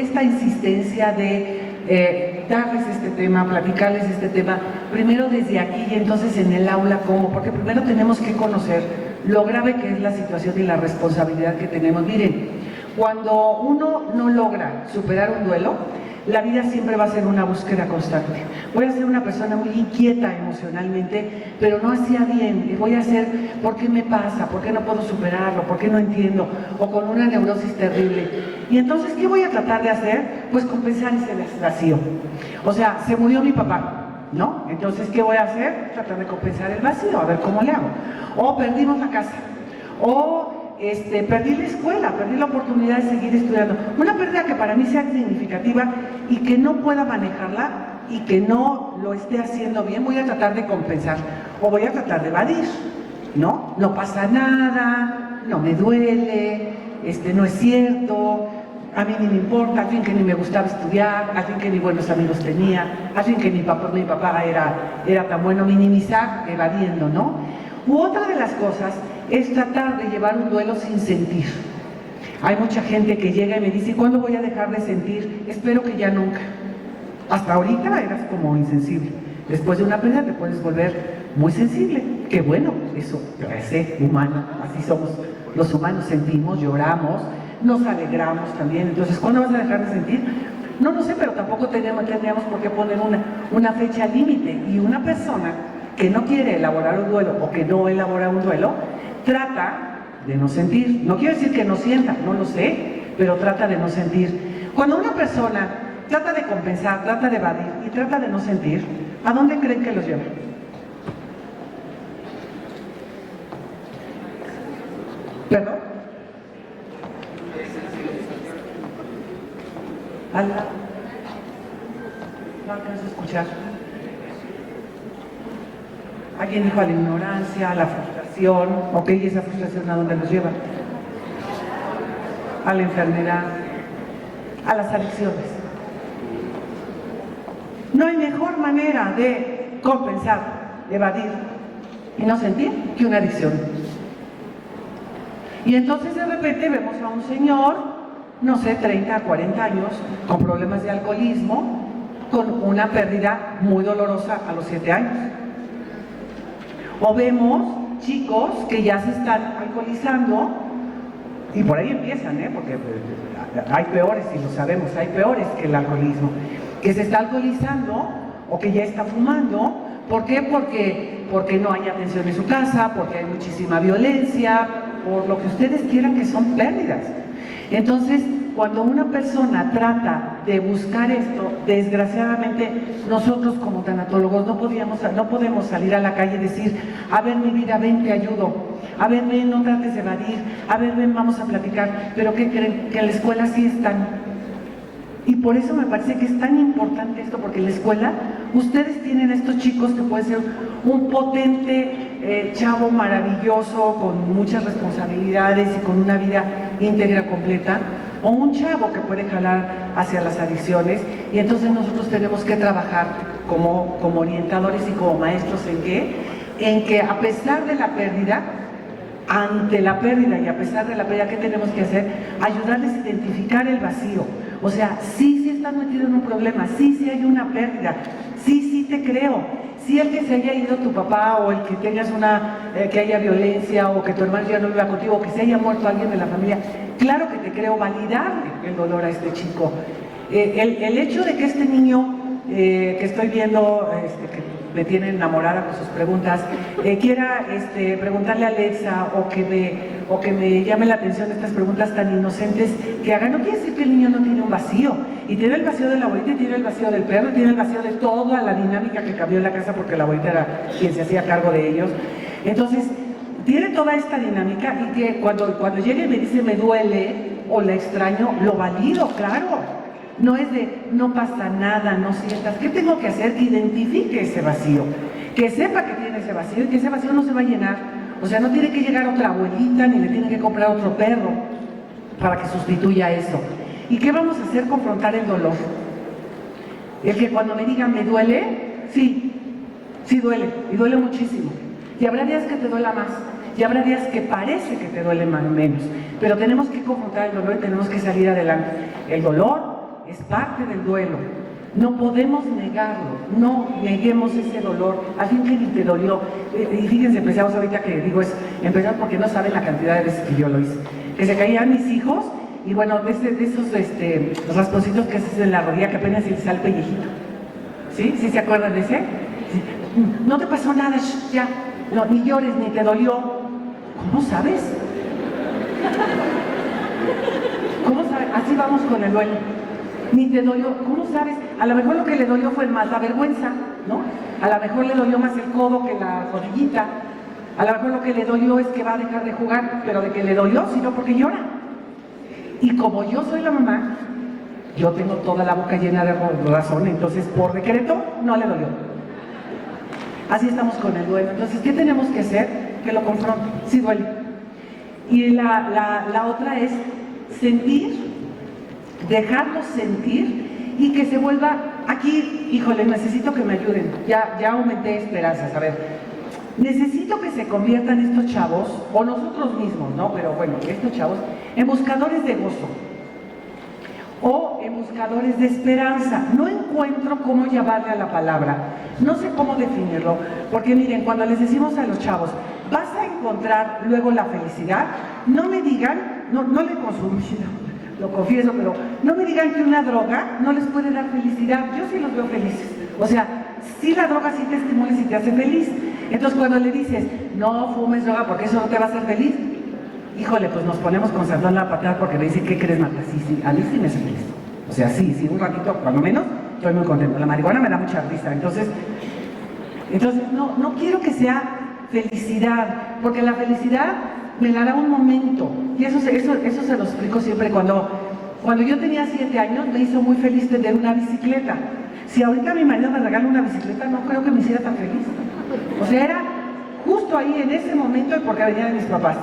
B: esta insistencia de darles este tema, platicarles este tema, primero desde aquí y entonces en el aula? ¿Cómo? Porque primero tenemos que conocer lo grave que es la situación y la responsabilidad que tenemos. Miren, cuando uno no logra superar un duelo, la vida siempre va a ser una búsqueda constante. Voy a ser una persona muy inquieta emocionalmente, pero no hacía bien. Y voy a ser, ¿por qué me pasa? ¿Por qué no puedo superarlo? ¿Por qué no entiendo? O con una neurosis terrible. Y entonces, ¿qué voy a tratar de hacer? Pues compensar ese vacío. O sea, se murió mi papá, ¿no? Entonces, ¿qué voy a hacer? Tratar de compensar el vacío, a ver cómo le hago. O perdimos la casa. O perdí la escuela, perdí la oportunidad de seguir estudiando. Una pérdida que para mí sea significativa y que no pueda manejarla y que no lo esté haciendo bien, voy a tratar de compensar o voy a tratar de evadir, ¿no? No pasa nada, no me duele, no es cierto, a mí ni me importa, al fin que ni me gustaba estudiar, al fin que ni buenos amigos tenía, al fin que mi papá era tan bueno, minimizar, evadiendo, ¿no? U otra de las cosas es tratar de llevar un duelo sin sentir. Hay mucha gente que llega y me dice, ¿cuándo voy a dejar de sentir? Espero que ya nunca. Hasta ahorita eras como insensible. Después de una pérdida te puedes volver muy sensible. Qué bueno, eso es humano, así somos. Los humanos sentimos, lloramos, nos alegramos también. Entonces, ¿cuándo vas a dejar de sentir? No lo sé, pero tampoco tendríamos por qué poner una fecha límite. Y una persona que no quiere elaborar un duelo o que no elabora un duelo, trata de no sentir. No quiero decir que no sienta, no lo sé, pero trata de no sentir. Cuando una persona trata de compensar, trata de evadir y trata de no sentir, ¿a dónde creen que los lleva? ¿Perdón? No alcanzo a escuchar. Alguien dijo a la ignorancia, a la frustración. Ok, ¿y esa frustración a dónde nos lleva? A la enfermedad, a las adicciones. No hay mejor manera de compensar, evadir y no sentir que una adicción. Y entonces de repente vemos a un señor, no sé, 30, 40 años, con problemas de alcoholismo, con una pérdida muy dolorosa a los 7 años. O vemos chicos que ya se están alcoholizando, y por ahí empiezan, porque hay peores, y lo sabemos, hay peores que el alcoholismo, que se está alcoholizando o que ya está fumando. ¿Por qué? Porque no hay atención en su casa, porque hay muchísima violencia, por lo que ustedes quieran, que son pérdidas. Entonces, cuando una persona trata de buscar esto, desgraciadamente nosotros como tanatólogos no podemos salir a la calle y decir, a ver mi vida, ven, te ayudo, a ver ven, no trates de evadir, a ver ven, vamos a platicar. Pero ¿qué creen? Que en la escuela sí están. Y por eso me parece que es tan importante esto, porque en la escuela ustedes tienen estos chicos que pueden ser un potente chavo maravilloso, con muchas responsabilidades y con una vida íntegra, completa, o un chavo que puede jalar hacia las adicciones. Y entonces nosotros tenemos que trabajar como orientadores y como maestros en que a pesar de la pérdida, ante la pérdida y a pesar de la pérdida, ¿qué tenemos que hacer? Ayudarles a identificar el vacío. O sea, sí estás metido en un problema, sí hay una pérdida, sí te creo. Sí, el que se haya ido tu papá, o el que tengas que haya violencia, o que tu hermano ya no viva contigo, o que se haya muerto alguien de la familia, claro que te creo, validarle el dolor a este chico. El hecho de que este niño que estoy viendo, que me tiene enamorada con sus preguntas, quiera preguntarle a Alexa o que me llame la atención estas preguntas tan inocentes que hagan, no quiere decir que el niño no tiene un vacío, y tiene el vacío de la abuelita, y tiene el vacío del perro, y tiene el vacío de toda la dinámica que cambió en la casa porque la abuelita era quien se hacía cargo de ellos. Entonces, tiene toda esta dinámica, y que cuando llegue y me dice me duele o la extraño, lo valido, claro. No es de, no pasa nada, no sientas. ¿Qué tengo que hacer? Que identifique ese vacío, que sepa que tiene ese vacío y que ese vacío no se va a llenar. O sea, no tiene que llegar otra abuelita ni le tiene que comprar otro perro para que sustituya eso. ¿Y qué vamos a hacer? Confrontar el dolor. El que cuando me digan, ¿me duele? Sí duele, y duele muchísimo. Y habrá días que te duela más, y habrá días que parece que te duele más o menos, pero tenemos que confrontar el dolor y tenemos que salir adelante. El dolor es parte del duelo, no podemos negarlo, no neguemos ese dolor, al fin que ni te dolió. Y fíjense, empezamos ahorita que digo, es empezar porque no saben la cantidad de veces que yo lo hice, que se caían mis hijos, y bueno, de esos rasponcitos que haces en la rodilla que apenas se les sale el pellejito. ¿Sí? ¿Sí se acuerdan de ese? Sí. No te pasó nada, ya, no, ni llores, ni te dolió. ¿Cómo sabes? ¿Cómo sabes? Así vamos con el duelo. Ni te dolió, ¿cómo sabes? A lo mejor lo que le dolió fue más la vergüenza, ¿no? A lo mejor le dolió más el codo que la rodillita. A lo mejor lo que le dolió es que va a dejar de jugar, pero de que le dolió, sino porque llora. Y como yo soy la mamá, yo tengo toda la boca llena de razón, entonces por decreto no le dolió. Así estamos con el duelo. Entonces, ¿qué tenemos que hacer? Que lo confronte, sí duele. Y la otra es sentir, dejarlo sentir y que se vuelva, aquí, híjole, necesito que me ayuden, ya aumenté esperanzas, a ver, necesito que se conviertan estos chavos, o nosotros mismos, ¿no? Pero bueno, estos chavos, en buscadores de gozo, o en buscadores de esperanza. No encuentro cómo llamarle a la palabra, no sé cómo definirlo, porque miren, cuando les decimos a los chavos, vas a encontrar luego la felicidad, no me digan, no le consumí, lo confieso, pero no me digan que una droga no les puede dar felicidad. Yo sí los veo felices, o sea, sí la droga sí te estimula y sí te hace feliz. Entonces cuando le dices, no fumes droga porque eso no te va a hacer feliz, híjole, pues nos ponemos con Sandón la patada porque le dice, ¿qué crees, Marta? Sí, a mí sí me hace feliz. O sea, sí, un ratito, cuando menos, estoy muy contento. La marihuana me da mucha risa. Entonces no quiero que sea felicidad, porque la felicidad me la da un momento. Y eso se lo explico siempre. Cuando yo tenía 7 años, me hizo muy feliz tener una bicicleta. Si ahorita mi marido me regala una bicicleta, no creo que me hiciera tan feliz. O sea, era justo ahí, en ese momento, porque venía de mis papás.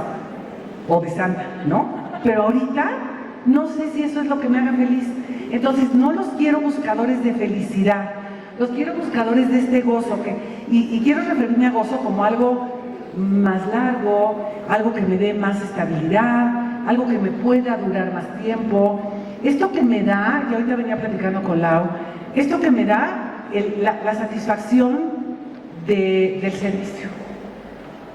B: O de Santa, ¿no? Pero ahorita no sé si eso es lo que me haga feliz. Entonces no los quiero buscadores de felicidad, los quiero buscadores de este gozo, y quiero referirme a gozo como algo más largo, algo que me dé más estabilidad, algo que me pueda durar más tiempo. Esto que me da, y ahorita venía platicando con Lau, esto que me da la satisfacción del servicio,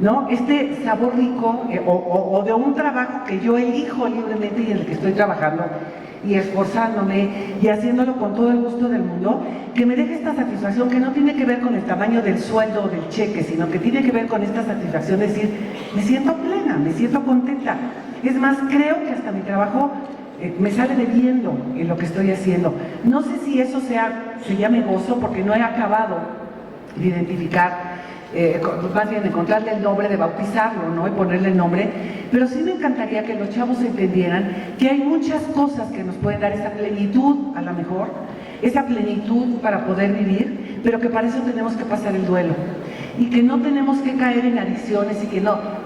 B: ¿no? Este sabor rico o de un trabajo que yo elijo libremente y en el que estoy trabajando y esforzándome y haciéndolo con todo el gusto del mundo, que me deje esta satisfacción que no tiene que ver con el tamaño del sueldo o del cheque, sino que tiene que ver con esta satisfacción de decir, me siento plena, me siento contenta. Es más, creo que hasta mi trabajo me sale debiendo en lo que estoy haciendo. No sé si eso se llame gozo, porque no he acabado de identificar, más bien encontrarle el nombre, de bautizarlo, ¿no? Y ponerle el nombre, pero sí me encantaría que los chavos entendieran que hay muchas cosas que nos pueden dar esa plenitud, a lo mejor, esa plenitud para poder vivir, pero que para eso tenemos que pasar el duelo, y que no tenemos que caer en adicciones, y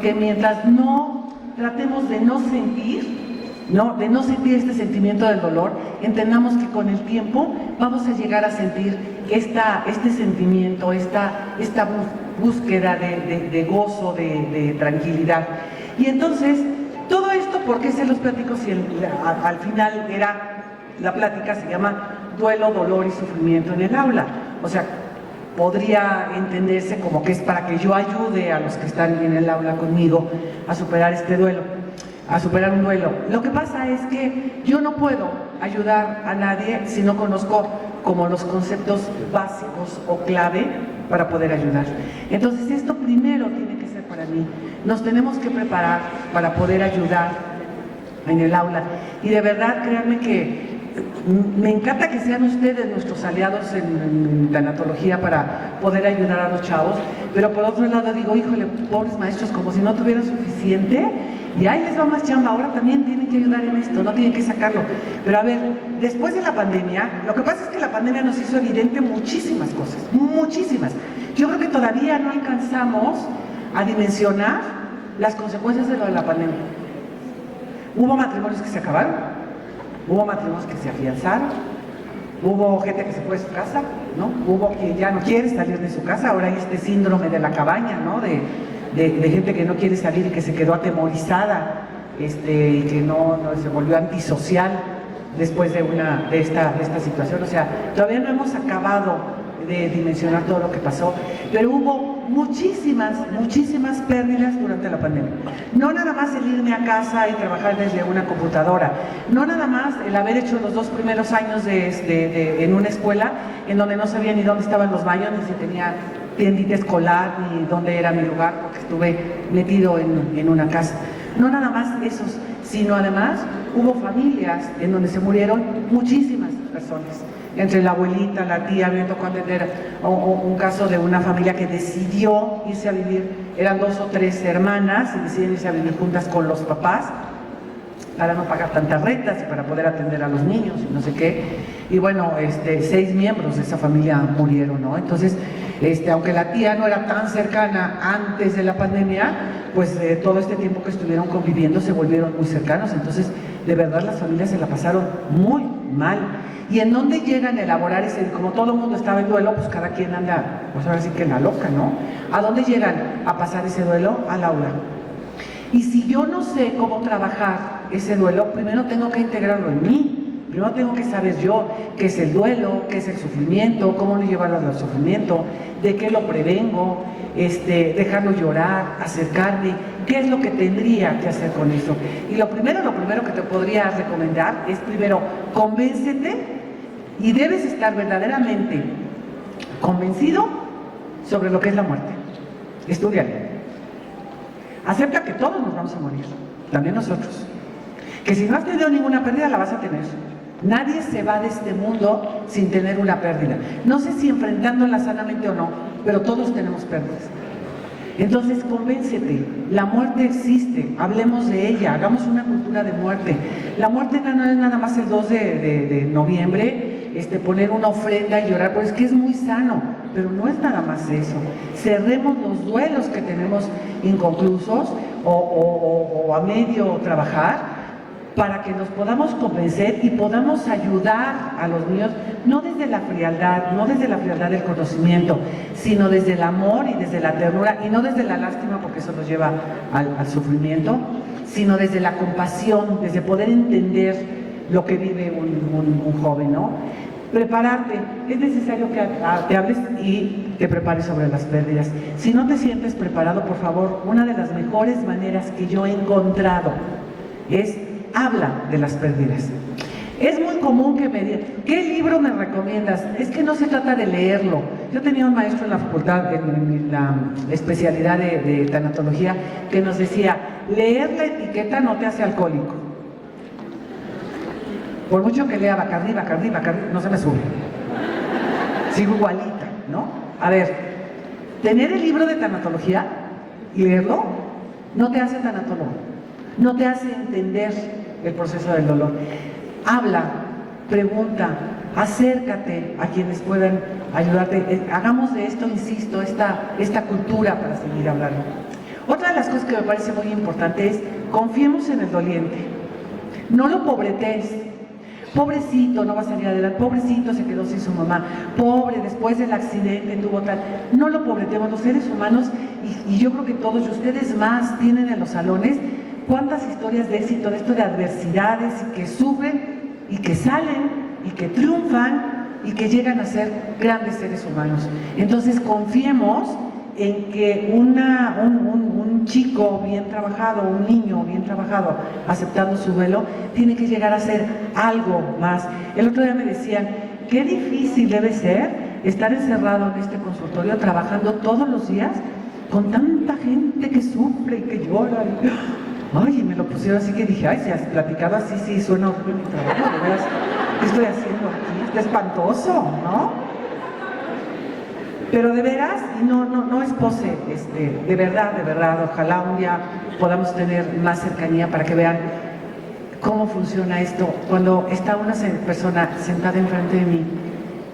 B: que mientras no tratemos de no sentir este sentimiento del dolor, entendamos que con el tiempo vamos a llegar a sentir este sentimiento, esta búsqueda de gozo, de tranquilidad. Y entonces, todo esto, ¿por qué se los platico si al final la plática se llama duelo, dolor y sufrimiento en el aula? O sea, podría entenderse como que es para que yo ayude a los que están en el aula conmigo a superar este duelo, a superar un duelo. Lo que pasa es que yo no puedo ayudar a nadie si no conozco como los conceptos básicos o clave para poder ayudar. Entonces esto primero tiene que ser para mí. Nos tenemos que preparar para poder ayudar en el aula. Y de verdad, créanme que me encanta que sean ustedes nuestros aliados en tanatología para poder ayudar a los chavos, pero por otro lado digo, híjole, pobres maestros, como si no tuvieran suficiente, y ahí les va más chamba, ahora también tienen que ayudar en esto, no tienen que sacarlo. Pero a ver, después de la pandemia, lo que pasa es que la pandemia nos hizo evidente muchísimas cosas, muchísimas. Yo creo que todavía no alcanzamos a dimensionar las consecuencias de lo de la pandemia. Hubo matrimonios que se acabaron, hubo matrimonios que se afianzaron, hubo gente que se fue de su casa, ¿no? Hubo quien ya no quiere salir de su casa, ahora hay este síndrome de la cabaña, ¿no? De de gente que no quiere salir y que se quedó atemorizada, y que no se volvió antisocial después de esta situación. O sea, todavía no hemos acabado de dimensionar todo lo que pasó, pero hubo muchísimas pérdidas durante la pandemia. No nada más el irme a casa y trabajar desde una computadora, no nada más el haber hecho los 2 primeros años en una escuela en donde no sabía ni dónde estaban los baños, ni si tenía tiendita escolar, ni dónde era mi lugar, porque estuve metido en una casa. No nada más esos, sino además hubo familias en donde se murieron muchísimas personas. Entre la abuelita, la tía, me tocó atender un caso de una familia que decidió irse a vivir, eran 2 o 3 hermanas y decidieron irse a vivir juntas con los papás para no pagar tantas rentas y para poder atender a los niños y no sé qué. Y bueno, 6 miembros de esa familia murieron, ¿no? Entonces, aunque la tía no era tan cercana antes de la pandemia, pues todo este tiempo que estuvieron conviviendo se volvieron muy cercanos. Entonces, de verdad las familias se la pasaron muy mal. ¿Y en dónde llegan a elaborar ese? Como todo el mundo estaba en duelo, pues cada quien anda, pues ahora sí que en la loca, ¿no? ¿A dónde llegan a pasar ese duelo? Al aula. Y si yo no sé cómo trabajar ese duelo, primero tengo que integrarlo en mí. Primero tengo que saber yo qué es el duelo, qué es el sufrimiento, cómo lo llevo al sufrimiento, de qué lo prevengo, dejarlo llorar, acercarme, qué es lo que tendría que hacer con eso. Y lo primero que te podría recomendar es primero, convéncete y debes estar verdaderamente convencido sobre lo que es la muerte. Estúdialo. Acepta que todos nos vamos a morir, también nosotros. Que si no has tenido ninguna pérdida, la vas a tener. Nadie se va de este mundo sin tener una pérdida. No sé si enfrentándola sanamente o no, pero todos tenemos pérdidas. Entonces, convéncete, la muerte existe, hablemos de ella, hagamos una cultura de muerte. La muerte no es nada más el 2 de noviembre, poner una ofrenda y llorar, pues es que es muy sano, pero no es nada más eso. Cerremos los duelos que tenemos inconclusos o a medio trabajar, para que nos podamos convencer y podamos ayudar a los niños, no desde la frialdad, no desde la frialdad del conocimiento, sino desde el amor y desde la ternura, y no desde la lástima, porque eso nos lleva al sufrimiento, sino desde la compasión, desde poder entender lo que vive un joven, ¿no? Prepararte, es necesario que te hables y te prepares sobre las pérdidas. Si no te sientes preparado, por favor, una de las mejores maneras que yo he encontrado es habla de las pérdidas. Es muy común que me digan, ¿qué libro me recomiendas? Es que no se trata de leerlo. Yo tenía un maestro en la facultad, en la especialidad de tanatología, que nos decía, leer la etiqueta no te hace alcohólico. Por mucho que lea Bacardí, no se me sube. Sigo igualita, ¿no? A ver, tener el libro de tanatología y leerlo no te hace tanatólogo, no te hace entender el proceso del dolor. Habla, pregunta, acércate a quienes puedan ayudarte. Hagamos de esto, insisto, esta cultura para seguir hablando. Otra de las cosas que me parece muy importante es confiemos en el doliente. No lo pobretes. Pobrecito, no va a salir adelante. Pobrecito, se quedó sin su mamá. Pobre, después del accidente tuvo tal. No lo pobretemos. Los seres humanos, y yo creo que todos, y ustedes más, tienen en los salones cuántas historias de éxito, de esto de adversidades, y que sufren, y que salen, y que triunfan, y que llegan a ser grandes seres humanos. Entonces confiemos en que un chico bien trabajado, un niño bien trabajado, aceptando su duelo, tiene que llegar a ser algo más. El otro día me decían, qué difícil debe ser estar encerrado en este consultorio, trabajando todos los días, con tanta gente que sufre y que llora. Ay, me lo pusieron así que dije, ay, si has platicado así, sí, suena horrible mi trabajo, de veras, ¿qué estoy haciendo aquí? Está espantoso, ¿no? Pero de veras, no es pose, de verdad, ojalá un día podamos tener más cercanía para que vean cómo funciona esto. Cuando está una persona sentada enfrente de mí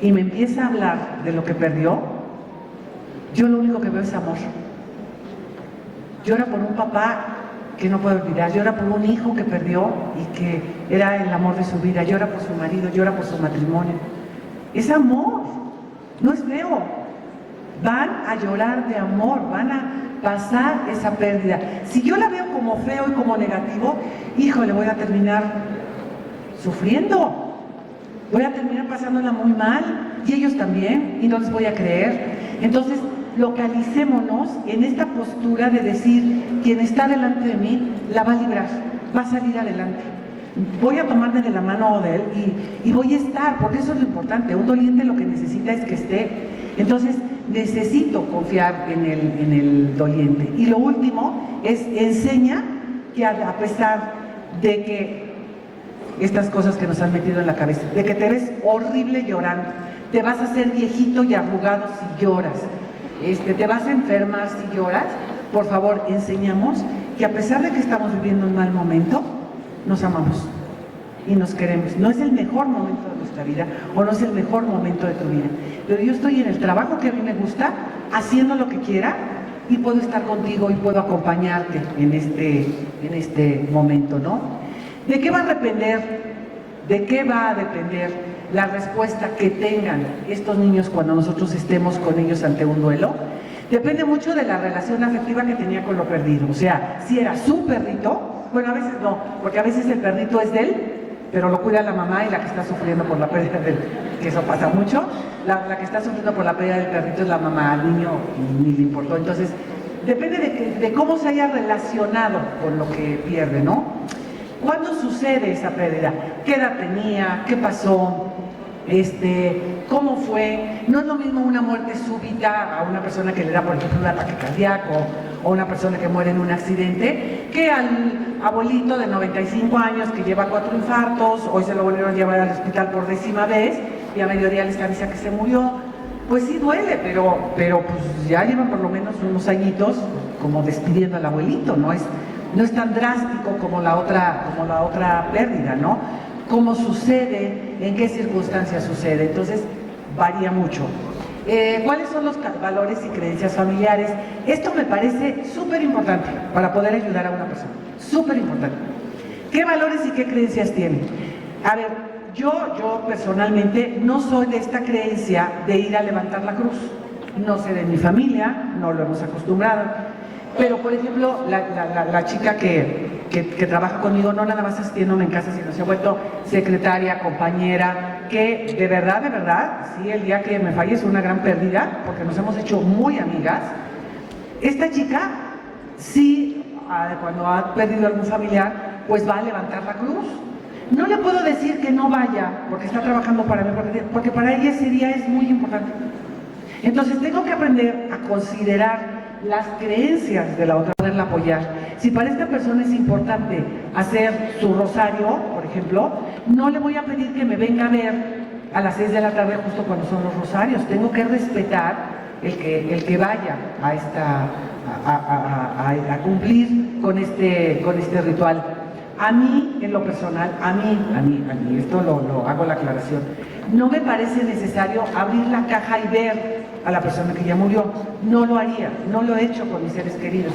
B: y me empieza a hablar de lo que perdió, yo lo único que veo es amor. Llora por un papá que no puede olvidar, llora por un hijo que perdió y que era el amor de su vida, llora por su marido, llora por su matrimonio. Es amor, no es feo. van a llorar de amor, van a pasar esa pérdida. Si yo la veo como feo y como negativo, híjole, voy a terminar sufriendo, voy a terminar pasándola muy mal, y ellos también, y no les voy a creer. Entonces, localicémonos en esta postura de decir, quien está delante de mí la va a librar, va a salir adelante. Voy a tomarme de la mano de él y voy a estar, porque eso es lo importante. Un doliente lo que necesita es que esté. Entonces, necesito confiar en el doliente. Y lo último es enseña que a pesar de que estas cosas que nos han metido en la cabeza, de que te ves horrible llorando, te vas a hacer viejito y arrugado si lloras, te vas a enfermar si lloras, por favor, enseñamos que a pesar de que estamos viviendo un mal momento, nos amamos y nos queremos. No es el mejor momento de nuestra vida o no es el mejor momento de tu vida, pero yo estoy en el trabajo que a mí me gusta, haciendo lo que quiera y puedo estar contigo y puedo acompañarte en este momento, ¿no? ¿De qué va a depender? ¿De qué va a depender la respuesta que tengan estos niños cuando nosotros estemos con ellos ante un duelo? Depende mucho de la relación afectiva que tenía con lo perdido. O sea, si era su perrito, bueno, a veces no, porque a veces el perrito es de él, pero lo cuida la mamá y la que está sufriendo por la pérdida del, que eso pasa mucho, la que está sufriendo por la pérdida del perrito es la mamá, al niño ni le importó. Entonces, depende de cómo se haya relacionado con lo que pierde, ¿no? ¿Cuándo sucede esa pérdida? ¿Qué edad tenía? ¿Qué pasó? ¿Cómo fue? No es lo mismo una muerte súbita a una persona que le da, por ejemplo, un ataque cardíaco o una persona que muere en un accidente, que al abuelito de 95 años que lleva 4 infartos, hoy se lo volvieron a llevar al hospital por 10ª vez y a mediodía les avisa que se murió. Pues sí duele, pero pues ya llevan por lo menos unos añitos como despidiendo al abuelito, no es tan drástico como la otra pérdida, ¿no? ¿Cómo sucede? ¿En qué circunstancias sucede? Entonces, varía mucho. ¿Cuáles son los valores y creencias familiares? Esto me parece súper importante para poder ayudar a una persona. Súper importante. ¿Qué valores y qué creencias tienen? A ver, yo personalmente no soy de esta creencia de ir a levantar la cruz. No sé de mi familia, no lo hemos acostumbrado. Pero, por ejemplo, la chica que trabaja conmigo, no nada más asistiéndome en casa, sino se ha vuelto secretaria, compañera, que de verdad, sí, el día que me falle es una gran pérdida, porque nos hemos hecho muy amigas. Esta chica, sí, cuando ha perdido algún familiar, pues va a levantar la cruz. No le puedo decir que no vaya, porque está trabajando para mí, porque para ella ese día es muy importante. Entonces tengo que aprender a considerar las creencias de la otra, poderla apoyar. Si para esta persona es importante hacer su rosario, por ejemplo, no le voy a pedir que me venga a ver a las 6 de la tarde justo cuando son los rosarios. Tengo que respetar el que vaya a cumplir con este ritual. A mí, en lo personal, a mí, esto lo hago la aclaración, no me parece necesario abrir la caja y ver a la persona que ya murió. No lo haría, no lo he hecho con mis seres queridos,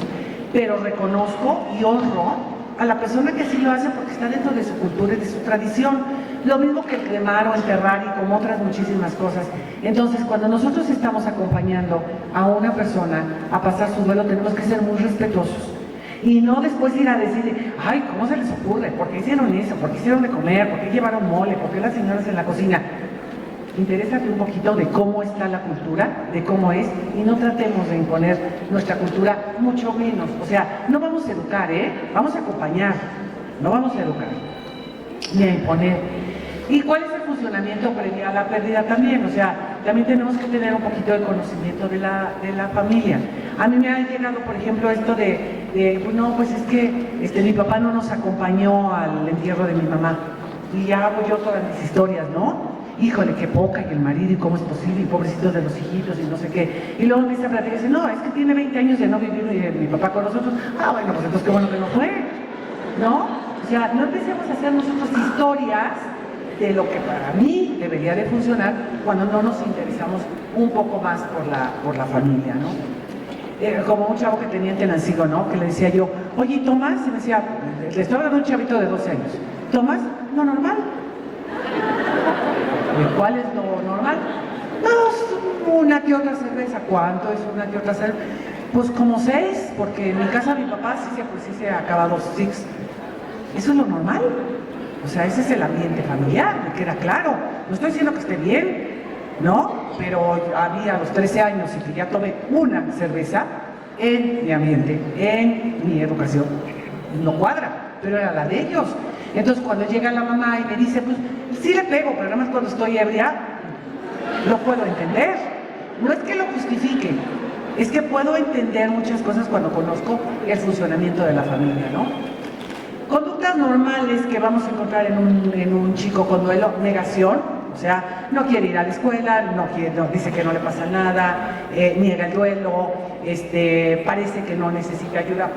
B: pero reconozco y honro a la persona que sí lo hace porque está dentro de su cultura y de su tradición. Lo mismo que cremar o enterrar y como otras muchísimas cosas. Entonces, cuando nosotros estamos acompañando a una persona a pasar su duelo, tenemos que ser muy respetuosos. Y no después ir a decir, ay, ¿cómo se les ocurre? ¿Por qué hicieron eso? ¿Por qué hicieron de comer? ¿Por qué llevaron mole? ¿Por qué las señoras en la cocina? Interésate un poquito de cómo está la cultura, de cómo es, y no tratemos de imponer nuestra cultura, mucho menos. O sea, no vamos a educar, vamos a acompañar, no vamos a educar, ni a imponer. ¿Y cuál es el funcionamiento previo a la pérdida también? O sea, también tenemos que tener un poquito de conocimiento de la familia. A mí me ha llegado, por ejemplo, esto no, pues es que mi papá no nos acompañó al entierro de mi mamá. Y ya hago yo todas mis historias, ¿no? Híjole, qué poca, y el marido, y cómo es posible, y pobrecitos de los hijitos, y no sé qué. Y luego me dice platicar y dice, no, es que tiene 20 años de no vivir mi papá con nosotros. Ah, bueno, pues entonces qué bueno que no fue, ¿no? O sea, no empecemos a hacer nosotros historias de lo que para mí debería de funcionar cuando no nos interesamos un poco más por la familia, ¿no? Como un chavo que tenía en Tenancingo, ¿no? Que le decía yo, oye, ¿Tomás? Y me decía, le estoy hablando de un chavito de 12 años. ¿Tomás? No, normal. ¿Cuál es lo normal? No, una que otra cerveza. ¿Cuánto es una que otra cerveza? Pues como 6, porque en mi casa mi papá sí se acaba 2 six. Eso es lo normal. O sea, ese es el ambiente familiar, me queda claro. No estoy diciendo que esté bien, ¿no? Pero a mí a los 13 años y que ya tomé una cerveza en mi ambiente, en mi educación, no cuadra, pero era la de ellos. Entonces cuando llega la mamá y me dice, pues sí le pego, pero nada más cuando estoy ebria, lo puedo entender. No es que lo justifique, es que puedo entender muchas cosas cuando conozco el funcionamiento de la familia, ¿no? Conductas normales que vamos a encontrar en un chico con duelo: negación, o sea, no quiere ir a la escuela, dice que no le pasa nada, niega el duelo, parece que no necesita ayuda,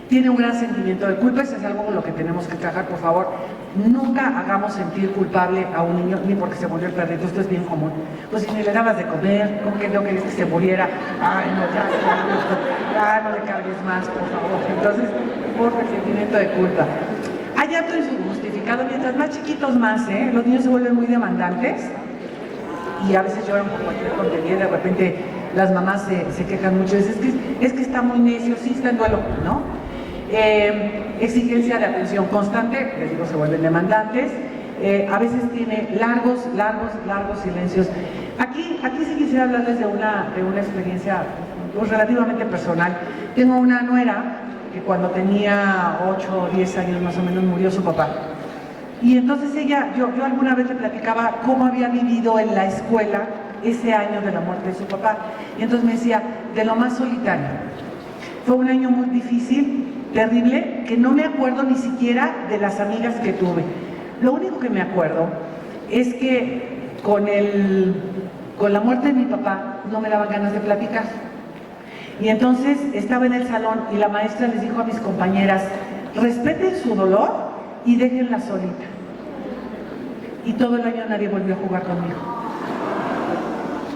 B: tiene un gran sentimiento de culpa. Eso es algo con lo que tenemos que trabajar, por favor. Nunca hagamos sentir culpable a un niño, ni porque se murió el perrito, esto es bien común. Pues si ni le dabas de comer, ¿cómo que no querías que se muriera? Ay, no, ya no le cargues más, por favor. Entonces, por resentimiento de culpa. Hay llanto injustificado, mientras más chiquitos más, los niños se vuelven muy demandantes y a veces lloran por cualquier tontería. De repente las mamás se quejan mucho, es que está muy necio, sí está en duelo, ¿no? Exigencia de atención constante, les digo, se vuelven demandantes. A veces tiene largos silencios. Aquí sí quisiera hablarles de una experiencia pues, relativamente personal. Tengo una nuera que cuando tenía 8 o 10 años más o menos murió su papá. Y entonces yo alguna vez le platicaba cómo había vivido en la escuela ese año de la muerte de su papá. Y entonces me decía, de lo más solitario. Fue un año muy difícil, terrible, que no me acuerdo ni siquiera de las amigas que tuve. Lo único que me acuerdo es que con la muerte de mi papá no me daban ganas de platicar. Y entonces estaba en el salón y la maestra les dijo a mis compañeras, respeten su dolor y déjenla solita. Y todo el año nadie volvió a jugar conmigo.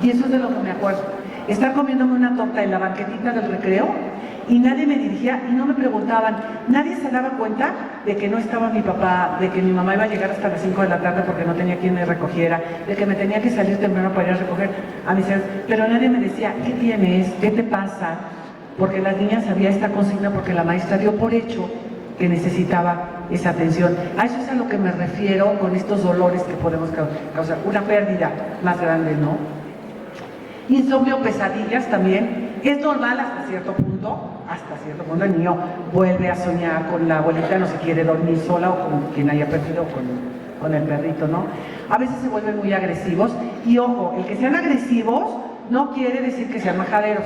B: Y eso es de lo que me acuerdo. Estar comiéndome una torta en la banquetita del recreo y nadie me dirigía y no me preguntaban. Nadie se daba cuenta de que no estaba mi papá, de que mi mamá iba a llegar hasta las 5 de la tarde porque no tenía quien me recogiera, de que me tenía que salir temprano para ir a recoger a mis hijos. Pero nadie me decía, ¿qué tienes? ¿Qué te pasa? Porque las niñas había esta consigna porque la maestra dio por hecho que necesitaba esa atención. A eso es a lo que me refiero con estos dolores que podemos causar. Una pérdida más grande, ¿no? Insomnio, pesadillas también. Es normal hasta cierto punto. El niño vuelve a soñar con la abuelita, no se quiere dormir sola o con quien haya perdido, con el perrito, ¿no? A veces se vuelven muy agresivos. Y ojo, el que sean agresivos no quiere decir que sean majaderos.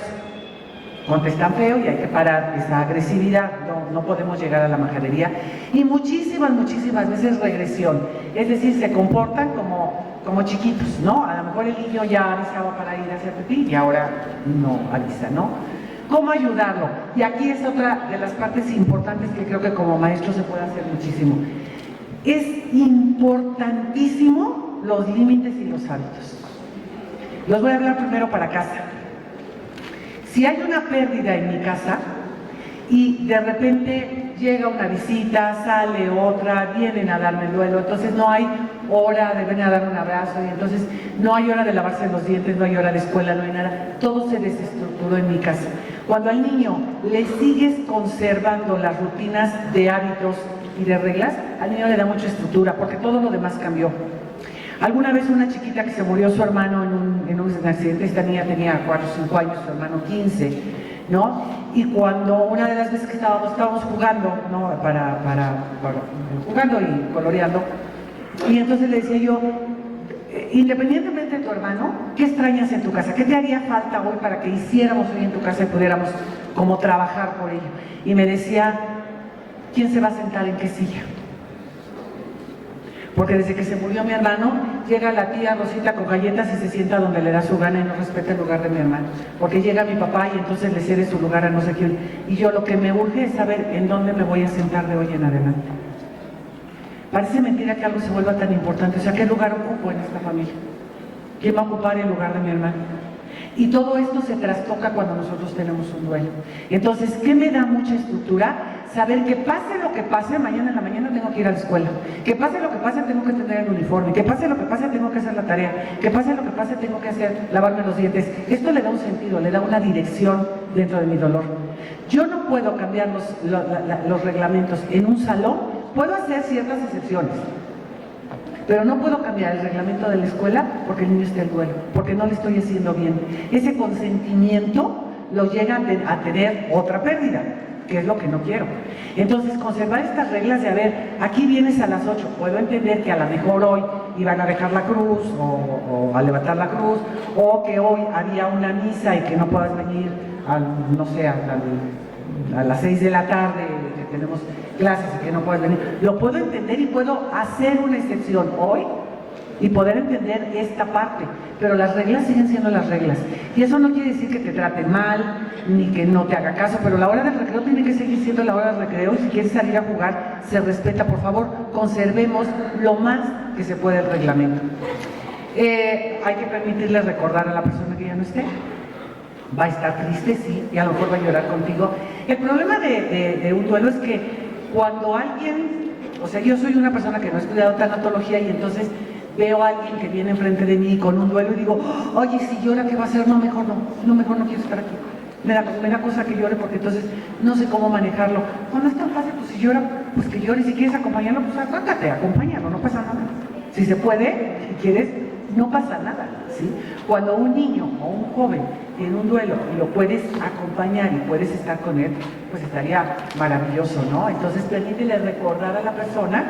B: Contestan feo y hay que parar esa agresividad, no podemos llegar a la majadería. Y muchísimas veces regresión, es decir, se comportan como chiquitos, ¿no? A lo mejor el niño ya avisaba para ir a hacer pipí y ahora no avisa, ¿no? ¿Cómo ayudarlo? Y aquí es otra de las partes importantes que creo que como maestro se puede hacer muchísimo. Es importantísimo los límites y los hábitos. Los voy a hablar primero para casa. Si hay una pérdida en mi casa y de repente llega una visita, sale otra, vienen a darme el duelo, entonces no hay hora de venir a dar un abrazo y entonces no hay hora de lavarse los dientes, no hay hora de escuela, no hay nada, todo se desestructuró en mi casa. Cuando al niño le sigues conservando las rutinas de hábitos y de reglas, al niño le da mucha estructura porque todo lo demás cambió. Alguna vez una chiquita que se murió su hermano en un accidente, esta niña tenía 4 o 5 años, su hermano 15, ¿no? Y cuando una de las veces que estábamos jugando, ¿no? Jugando y coloreando, y entonces le decía yo, independientemente de tu hermano, ¿qué extrañas en tu casa? ¿Qué te haría falta hoy para que hiciéramos hoy en tu casa y pudiéramos como trabajar por ello? Y me decía, ¿quién se va a sentar en qué silla? Porque desde que se murió mi hermano, llega la tía Rosita con galletas y se sienta donde le da su gana y no respeta el lugar de mi hermano. Porque llega mi papá y entonces le cede su lugar a no sé quién. Y yo lo que me urge es saber en dónde me voy a sentar de hoy en adelante. Parece mentira que algo se vuelva tan importante. O sea, ¿qué lugar ocupo en esta familia? ¿Quién va a ocupar el lugar de mi hermano? Y todo esto se trastoca cuando nosotros tenemos un duelo. Entonces, ¿qué me da mucha estructura? saber que pase lo que pase, mañana en la mañana tengo que ir a la escuela, que pase lo que pase tengo que tener el uniforme, que pase lo que pase tengo que hacer la tarea, que pase lo que pase tengo que lavarme los dientes. Esto le da un sentido, le da una dirección dentro de mi dolor. Yo no puedo cambiar los reglamentos en un salón, puedo hacer ciertas excepciones, pero no puedo cambiar el reglamento de la escuela porque el niño está en duelo, porque no le estoy haciendo bien. Ese consentimiento lo llega a tener otra pérdida, que es lo que no quiero. Entonces, conservar estas reglas de, a ver, aquí vienes a las 8, puedo entender que a lo mejor hoy iban a dejar la cruz o a levantar la cruz, o que hoy había una misa y que no puedas venir no sé, a las 6 de la tarde, que tenemos clases y que no puedes venir. Lo puedo entender y puedo hacer una excepción hoy y poder entender esta parte, pero las reglas siguen siendo las reglas. Y eso no quiere decir que te trate mal, ni que no te haga caso, pero la hora del recreo tiene que seguir siendo la hora del recreo, y si quieres salir a jugar, se respeta. Por favor, conservemos lo más que se puede el reglamento. Hay que permitirle recordar a la persona que ya no esté. Va a estar triste, sí, y a lo mejor va a llorar contigo. El problema de un duelo es que cuando alguien, o sea, yo soy una persona que no ha estudiado tanatología, y entonces veo a alguien que viene enfrente de mí con un duelo y digo, oye, si llora, ¿qué va a hacer? No, mejor no quiero estar aquí. Me da cosa que llore, porque entonces no sé cómo manejarlo. Cuando es tan fácil, pues si llora, pues que llore. Si quieres acompañarlo, pues acércate, acompáñalo, no pasa nada. Si se puede, si quieres, no pasa nada, ¿sí? Cuando un niño o un joven tiene un duelo y lo puedes acompañar y puedes estar con él, pues estaría maravilloso, ¿no? Entonces permítele recordar a la persona,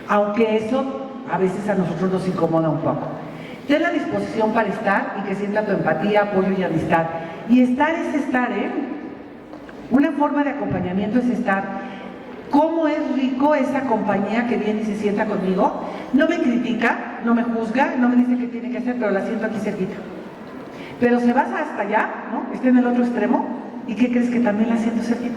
B: aunque eso a veces a nosotros nos incomoda un poco. Ten la disposición para estar y que sienta tu empatía, apoyo y amistad. Y estar es estar, ¿eh? Una forma de acompañamiento es estar. ¿Cómo es rico esa compañía que viene y se sienta conmigo? No me critica, no me juzga, no me dice qué tiene que hacer, pero la siento aquí cerquita. Pero se va hasta allá, ¿no? Está en el otro extremo, ¿y qué crees? Que también la siento cerquita.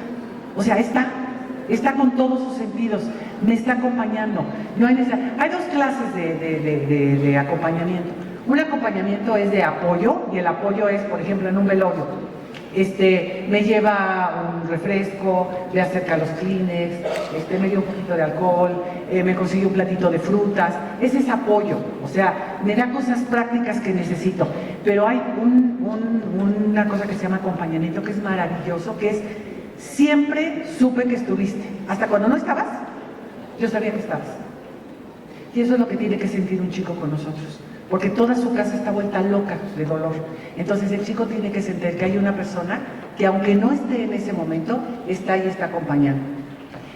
B: O sea, está con todos sus sentidos, me está acompañando. No hay necesidad. Hay dos clases de acompañamiento. Un acompañamiento es de apoyo, y el apoyo es, por ejemplo, en un velorio. Me lleva un refresco, le acerca los Kleenex, me dio un poquito de alcohol, me consigue un platito de frutas. Ese es apoyo, o sea, me da cosas prácticas que necesito. Pero hay una cosa que se llama acompañamiento, que es maravilloso, que es siempre supe que estuviste. Hasta cuando no estabas, yo sabía que estabas. Y eso es lo que tiene que sentir un chico con nosotros, porque toda su casa está vuelta loca de dolor. Entonces el chico tiene que sentir que hay una persona que, aunque no esté en ese momento, está ahí, está acompañando.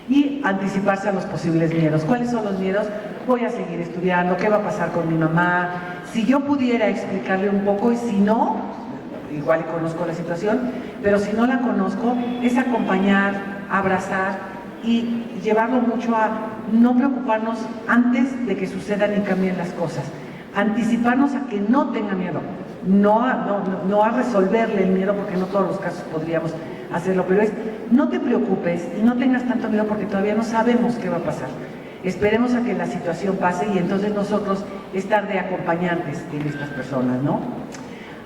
B: Y anticiparse a los posibles miedos. ¿Cuáles son los miedos? Voy a seguir estudiando, ¿qué va a pasar con mi mamá? Si yo pudiera explicarle un poco, y si no, igual y conozco la situación, pero si no la conozco, es acompañar, abrazar y llevarlo mucho a no preocuparnos antes de que sucedan y cambien las cosas. Anticiparnos a que no tenga miedo, no a resolverle el miedo, porque no todos los casos podríamos hacerlo, pero es, no te preocupes y no tengas tanto miedo, porque todavía no sabemos qué va a pasar. Esperemos a que la situación pase, y entonces nosotros estar de acompañantes de estas personas, ¿no?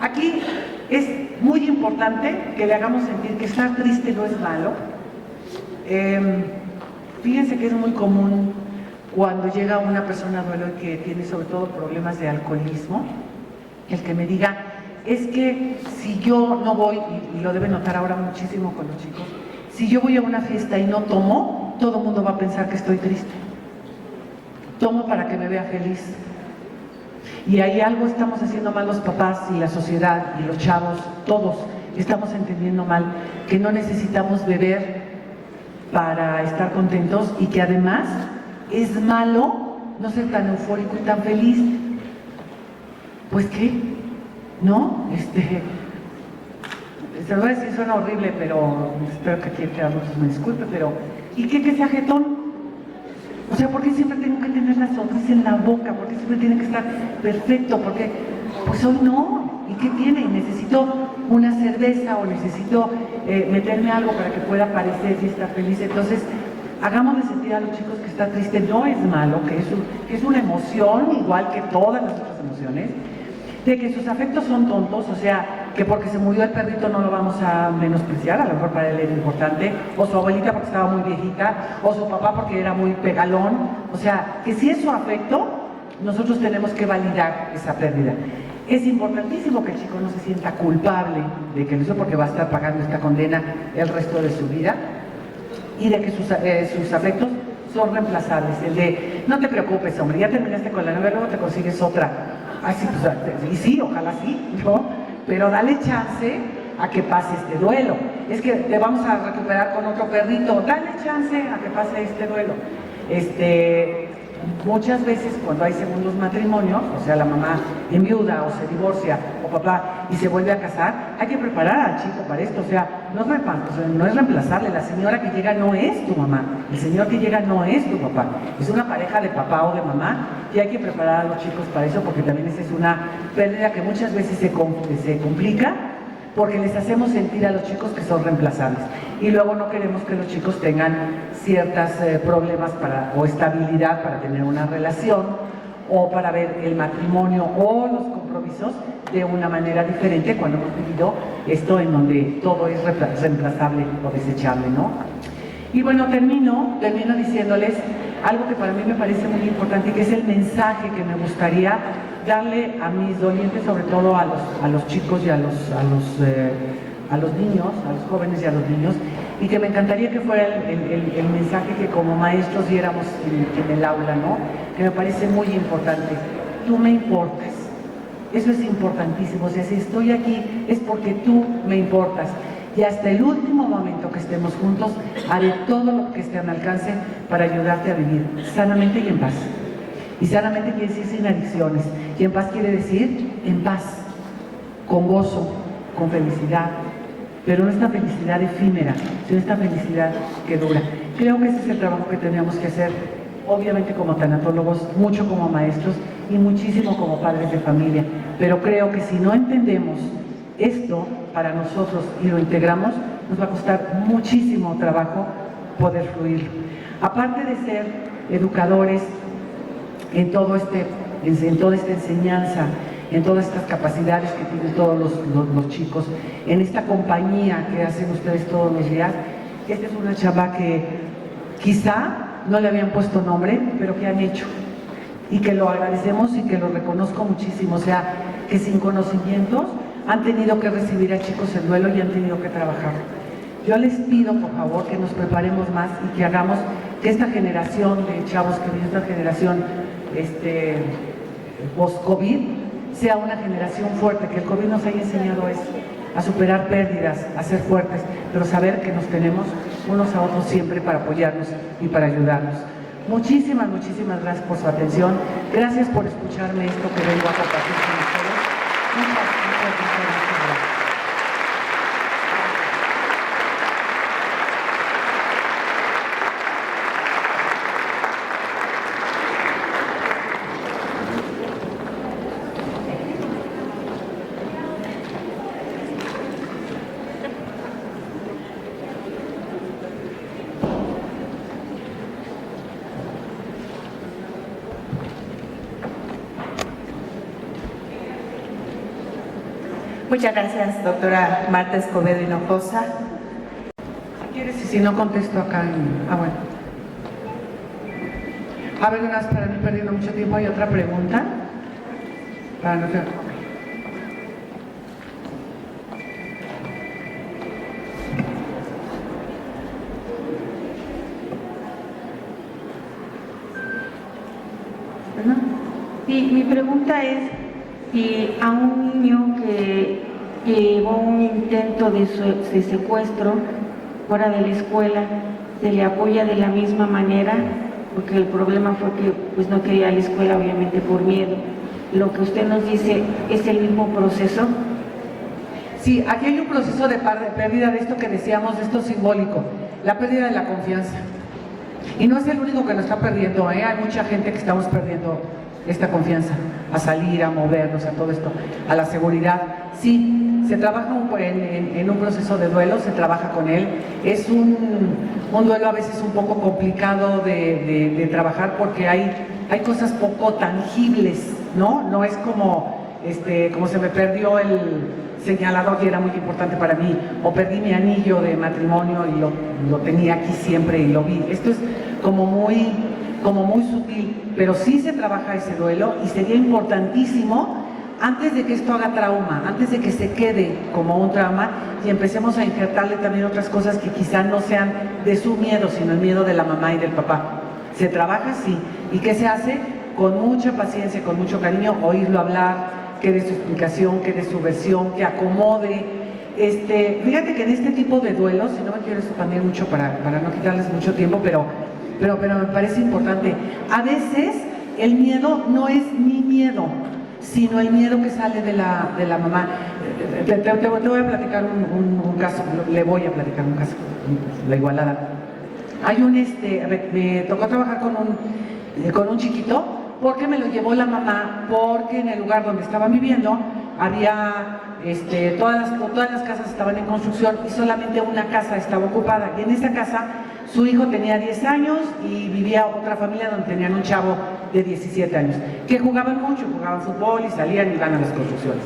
B: Aquí es muy importante que le hagamos sentir que estar triste no es malo. Fíjense que es muy común cuando llega una persona a duelo y que tiene sobre todo problemas de alcoholismo, el que me diga, es que si yo no voy, y lo deben notar ahora muchísimo con los chicos, si yo voy a una fiesta y no tomo, todo el mundo va a pensar que estoy triste. Tomo para que me vea feliz. Y ahí algo estamos haciendo mal los papás y la sociedad y los chavos, todos estamos entendiendo mal, que no necesitamos beber para estar contentos, y que además es malo no ser tan eufórico y tan feliz. Pues qué, ¿no? Se lo voy a decir, suena horrible, pero espero que aquí me disculpe, pero ¿y qué que sea jetón? O sea, ¿por qué siempre tengo que tener la sonrisa en la boca? ¿Por qué siempre tiene que estar perfecto? Porque pues hoy no. ¿Y qué tiene? Necesito una cerveza, o necesito meterme algo para que pueda parecer y estar feliz. Entonces, hagámosle sentir a los chicos que estar triste no es malo, que es una emoción igual que todas las otras emociones, de que sus afectos son tontos, o sea, que porque se murió el perrito no lo vamos a menospreciar, a lo mejor para él era importante, o su abuelita porque estaba muy viejita, o su papá porque era muy pegalón, o sea, que si es su afecto, nosotros tenemos que validar esa pérdida. Es importantísimo que el chico no se sienta culpable de que lo hizo porque va a estar pagando esta condena el resto de su vida, y de que sus afectos son reemplazables. El de, no te preocupes, hombre, ya terminaste con la novia, luego te consigues otra. Así, pues, y sí, ojalá sí, ¿no? Pero dale chance a que pase este duelo. Es que te vamos a recuperar con otro perrito, dale chance a que pase este duelo. Muchas veces cuando hay segundos matrimonios, o sea, la mamá enviuda o se divorcia o papá y se vuelve a casar, hay que preparar al chico para esto, o sea, no es reemplazarle, la señora que llega no es tu mamá, el señor que llega no es tu papá, es una pareja de papá o de mamá y hay que preparar a los chicos para eso porque también esa es una pérdida que muchas veces se complica porque les hacemos sentir a los chicos que son reemplazables y luego no queremos que los chicos tengan ciertos problemas o estabilidad para tener una relación o para ver el matrimonio o los compromisos de una manera diferente cuando hemos vivido esto en donde todo es reemplazable o desechable, ¿no? Y bueno, termino diciéndoles algo que para mí me parece muy importante y que es el mensaje que me gustaría darle a mis dolientes, sobre todo a los chicos y a los niños, a los jóvenes y a los niños, y que me encantaría que fuera el mensaje que como maestros diéramos en el aula, ¿no? Que me parece muy importante. Tú me importas. Eso es importantísimo. O sea, si estoy aquí es porque tú me importas. Y hasta el último momento que estemos juntos, haré todo lo que esté a mi alcance para ayudarte a vivir sanamente y en paz. Y sanamente quiere decir sin adicciones. Y en paz quiere decir en paz, con gozo, con felicidad. Pero no esta felicidad efímera, sino esta felicidad que dura. Creo que ese es el trabajo que tenemos que hacer, obviamente como tanatólogos, mucho como maestros y muchísimo como padres de familia. Pero creo que si no entendemos esto para nosotros y lo integramos, nos va a costar muchísimo trabajo poder fluir. Aparte de ser educadores en toda esta enseñanza, en todas estas capacidades que tienen todos los chicos, en esta compañía que hacen ustedes todos los días, esta es una chava que quizá no le habían puesto nombre, pero que han hecho, y que lo agradecemos y que lo reconozco muchísimo, o sea, que sin conocimientos han tenido que recibir a chicos en duelo y han tenido que trabajar. Yo les pido, por favor, que nos preparemos más y que hagamos que esta generación de chavos que viene, esta generación post-COVID, sea una generación fuerte, que el COVID nos haya enseñado eso, a superar pérdidas, a ser fuertes, pero saber que nos tenemos unos a otros siempre para apoyarnos y para ayudarnos. Muchísimas gracias por su atención. Gracias por escucharme esto que vengo a compartir con ustedes. Muchas gracias.
A: Muchas gracias, doctora Marta Escobedo Hinojosa.
B: Si quieres, y si no contesto acá bueno. A ver, una vez para no ir perdiendo mucho tiempo, ¿hay otra pregunta? Para no ser...
C: Sí, mi pregunta es si a un niño que llevó un intento de secuestro fuera de la escuela se le apoya de la misma manera, porque el problema fue que pues no quería ir a la escuela obviamente por miedo. Lo que usted nos dice es el mismo proceso.
B: Sí, aquí hay un proceso de pérdida de esto que decíamos, de esto simbólico, la pérdida de la confianza. Y no es el único que lo está perdiendo, hay mucha gente que estamos perdiendo esta confianza, a salir, a movernos, a todo esto, a la seguridad. Sí, se trabaja en un proceso de duelo, se trabaja con él. Es un duelo a veces un poco complicado de trabajar porque hay cosas poco tangibles, ¿no? No es como se me perdió señalador y era muy importante para mí, o perdí mi anillo de matrimonio y lo tenía aquí siempre y lo vi. Esto es como muy sutil, pero sí se trabaja ese duelo y sería importantísimo antes de que esto haga trauma, antes de que se quede como un trauma y empecemos a injertarle también otras cosas que quizá no sean de su miedo, sino el miedo de la mamá y del papá. Se trabaja así. ¿Y qué se hace? Con mucha paciencia, con mucho cariño, oírlo hablar, que dé su explicación, que dé su versión, que acomode. Fíjate que en este tipo de duelos, si no me quiero expandir mucho para no quitarles mucho tiempo, pero me parece importante. A veces el miedo no es mi miedo, sino el miedo que sale de la mamá. Te voy a platicar un caso, le voy a platicar un caso, la igualada. Hay me tocó trabajar con un chiquito, porque me lo llevó la mamá, porque en el lugar donde estaban viviendo había, todas las casas estaban en construcción y solamente una casa estaba ocupada. Y en esa casa su hijo tenía 10 años y vivía otra familia donde tenían un chavo de 17 años, que jugaban mucho, jugaban fútbol y salían y iban a las construcciones.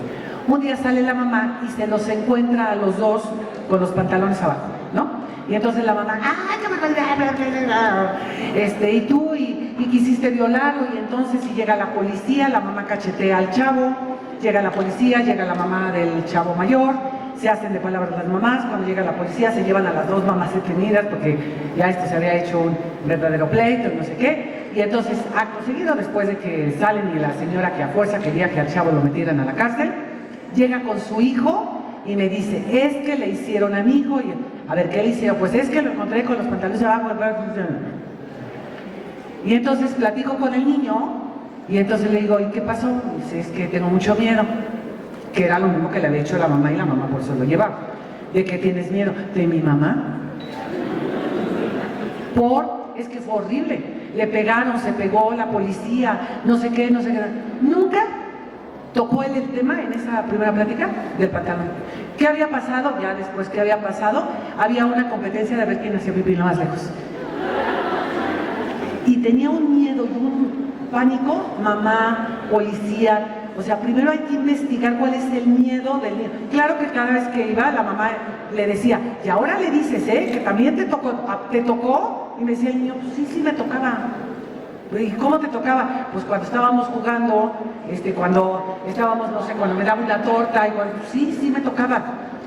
B: Un día sale la mamá y se los encuentra a los dos con los pantalones abajo, ¿no? Y entonces la mamá, ¡ay, qué barbaridad! Y tú, y quisiste violarlo, y entonces si llega la policía, la mamá cachetea al chavo, llega la policía, llega la mamá del chavo mayor, se hacen de palabras las mamás, cuando llega la policía se llevan a las dos mamás detenidas porque ya esto se había hecho un verdadero pleito, no sé qué, y entonces acto seguido, después de que salen y la señora que a fuerza quería que al chavo lo metieran a la cárcel, llega con su hijo y me dice, es que le hicieron a mi hijo, y a ver, ¿qué le hicieron? Pues es que lo encontré con los pantalones abajo. Y entonces platico con el niño y entonces le digo, ¿y qué pasó? Dice, es que tengo mucho miedo, que era lo mismo que le había hecho la mamá y la mamá por eso lo llevaba. ¿De qué tienes miedo? ¿De mi mamá? Es que fue horrible, le pegaron, se pegó la policía, no sé qué. Nunca tocó él el tema en esa primera plática del pantalón. ¿Qué había pasado? Ya después, ¿qué había pasado? Había una competencia de ver quién hacía pipí lo más lejos. Y tenía un miedo y un pánico, mamá, policía. O sea, primero hay que investigar cuál es el miedo del niño. Claro que cada vez que iba, la mamá le decía, y ahora le dices, que también te tocó. Y me decía el niño, pues sí me tocaba. ¿Y cómo te tocaba? Pues cuando estábamos jugando, cuando estábamos, no sé, cuando me daba una torta, igual, sí me tocaba,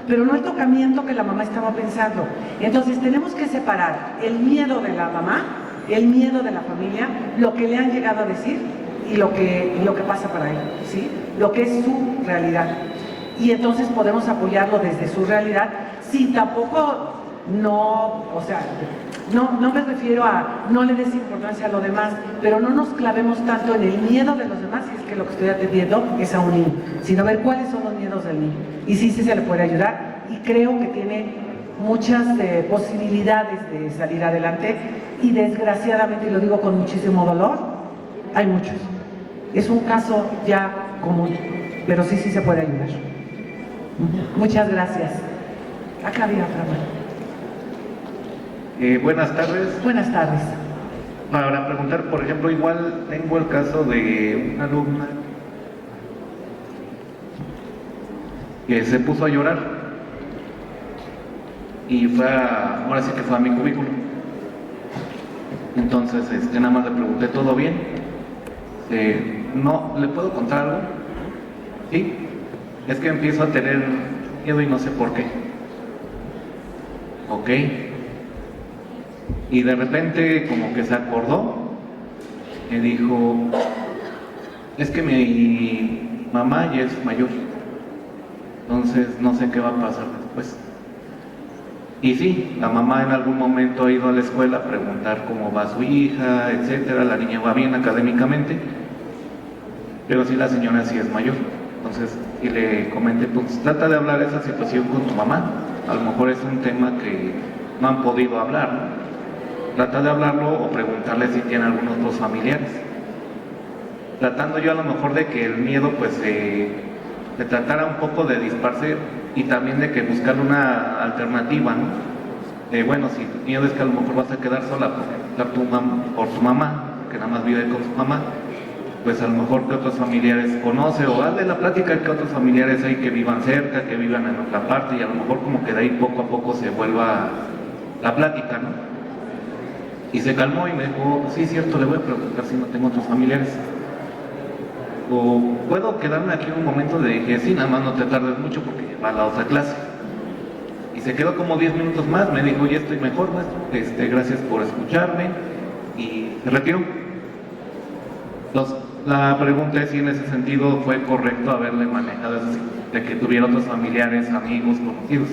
B: pero no el tocamiento que la mamá estaba pensando. Entonces tenemos que separar el miedo de la mamá, el miedo de la familia, lo que le han llegado a decir y lo que pasa para él, ¿sí? Lo que es su realidad. Y entonces podemos apoyarlo desde su realidad, sin tampoco no me refiero a no le des importancia a lo demás, pero no nos clavemos tanto en el miedo de los demás, si es que lo que estoy atendiendo es a un niño, sino ver cuáles son los miedos del niño. Y sí se le puede ayudar y creo que tiene muchas posibilidades de salir adelante y desgraciadamente, y lo digo con muchísimo dolor, hay muchos. Es un caso ya común, pero sí se puede ayudar. Muchas gracias. Acá había otra mano.
D: Buenas tardes.
B: Buenas tardes.
D: Para preguntar, por ejemplo, igual tengo el caso de una alumna que se puso a llorar y ahora sí que fue a mi cubículo. Entonces, nada más le pregunté, ¿todo bien? No, ¿le puedo contar algo? Sí, es que empiezo a tener miedo y no sé por qué. Ok. Y de repente como que se acordó, me dijo, es que mi mamá ya es mayor, entonces no sé qué va a pasar después. Y sí, la mamá en algún momento ha ido a la escuela a preguntar cómo va su hija, etcétera, la niña va bien académicamente, pero sí la señora sí es mayor. Entonces, y le comenté, pues trata de hablar de esa situación con tu mamá, a lo mejor es un tema que no han podido hablar, ¿no? Trata de hablarlo o preguntarle si tiene algunos otros familiares. Tratando yo a lo mejor de que el miedo pues de tratara un poco de disparse y también de que buscar una alternativa, ¿no? Bueno, si tu miedo es que a lo mejor vas a quedar sola por tu mamá, que nada más vive con su mamá, pues a lo mejor que otros familiares conoce, o hazle la plática que otros familiares hay que vivan cerca, que vivan en otra parte, y a lo mejor como que de ahí poco a poco se vuelva la plática, ¿no? Y se calmó y me dijo, sí, cierto, le voy a preguntar si no tengo otros familiares. O puedo quedarme aquí un momento, le dije, sí, nada más no te tardes mucho porque va a la otra clase. Y se quedó como 10 minutos más, me dijo, ya estoy mejor, maestro, gracias por escucharme, y se retiró. La pregunta es si en ese sentido fue correcto haberle manejado eso, de que tuviera otros familiares, amigos, conocidos.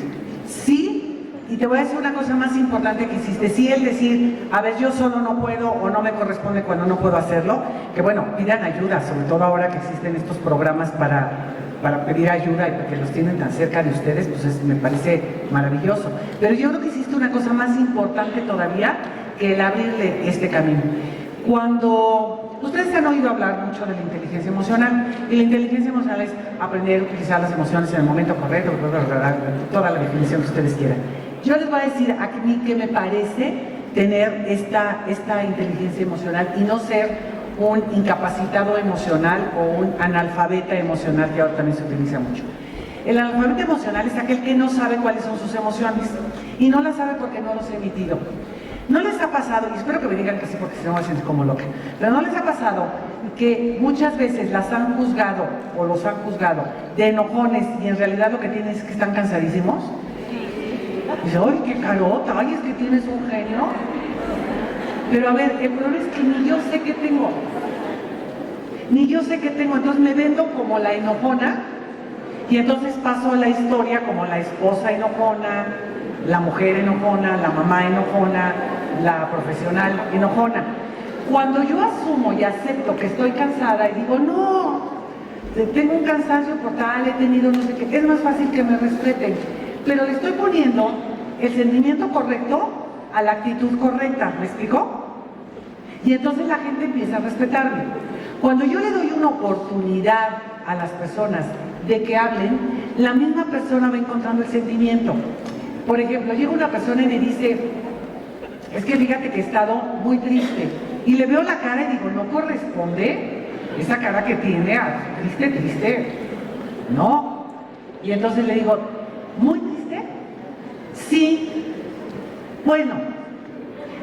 B: Sí, y te voy a decir una cosa más importante que hiciste, sí, el decir, a ver, yo solo no puedo o no me corresponde cuando no puedo hacerlo, que bueno, pidan ayuda, sobre todo ahora que existen estos programas para pedir ayuda y porque los tienen tan cerca de ustedes, pues me parece maravilloso. Pero yo creo que existe una cosa más importante todavía que el abrirle este camino. Cuando ustedes han oído hablar mucho de la inteligencia emocional, y la inteligencia emocional es aprender a utilizar las emociones en el momento correcto, toda la definición que ustedes quieran. Yo les voy a decir a mí que me parece tener esta inteligencia emocional y no ser un incapacitado emocional o un analfabeta emocional, que ahora también se utiliza mucho. El analfabeta emocional es aquel que no sabe cuáles son sus emociones y no las sabe porque no los ha emitido. ¿No les ha pasado, y espero que me digan que sí porque si no me siento como loca, pero no les ha pasado que muchas veces las han juzgado o los han juzgado de enojones y en realidad lo que tienen es que están cansadísimos? Dice, ¡ay, qué carota! ¡Ay, es que tienes un genio! Pero a ver, el problema es que ni yo sé qué tengo. Ni yo sé qué tengo, entonces me vendo como la enojona y entonces paso a la historia como la esposa enojona, la mujer enojona, la mamá enojona, la profesional enojona. Cuando yo asumo y acepto que estoy cansada y digo, no, tengo un cansancio por tal, he tenido no sé qué, es más fácil que me respeten. Pero le estoy poniendo el sentimiento correcto a la actitud correcta, ¿me explico? Y entonces la gente empieza a respetarme. Cuando yo le doy una oportunidad a las personas de que hablen, la misma persona va encontrando el sentimiento. Por ejemplo, llega una persona y me dice, es que fíjate que he estado muy triste. Y le veo la cara y digo, no corresponde esa cara que tiene a triste. No. Y entonces le digo, ¿muy triste? Sí. Bueno,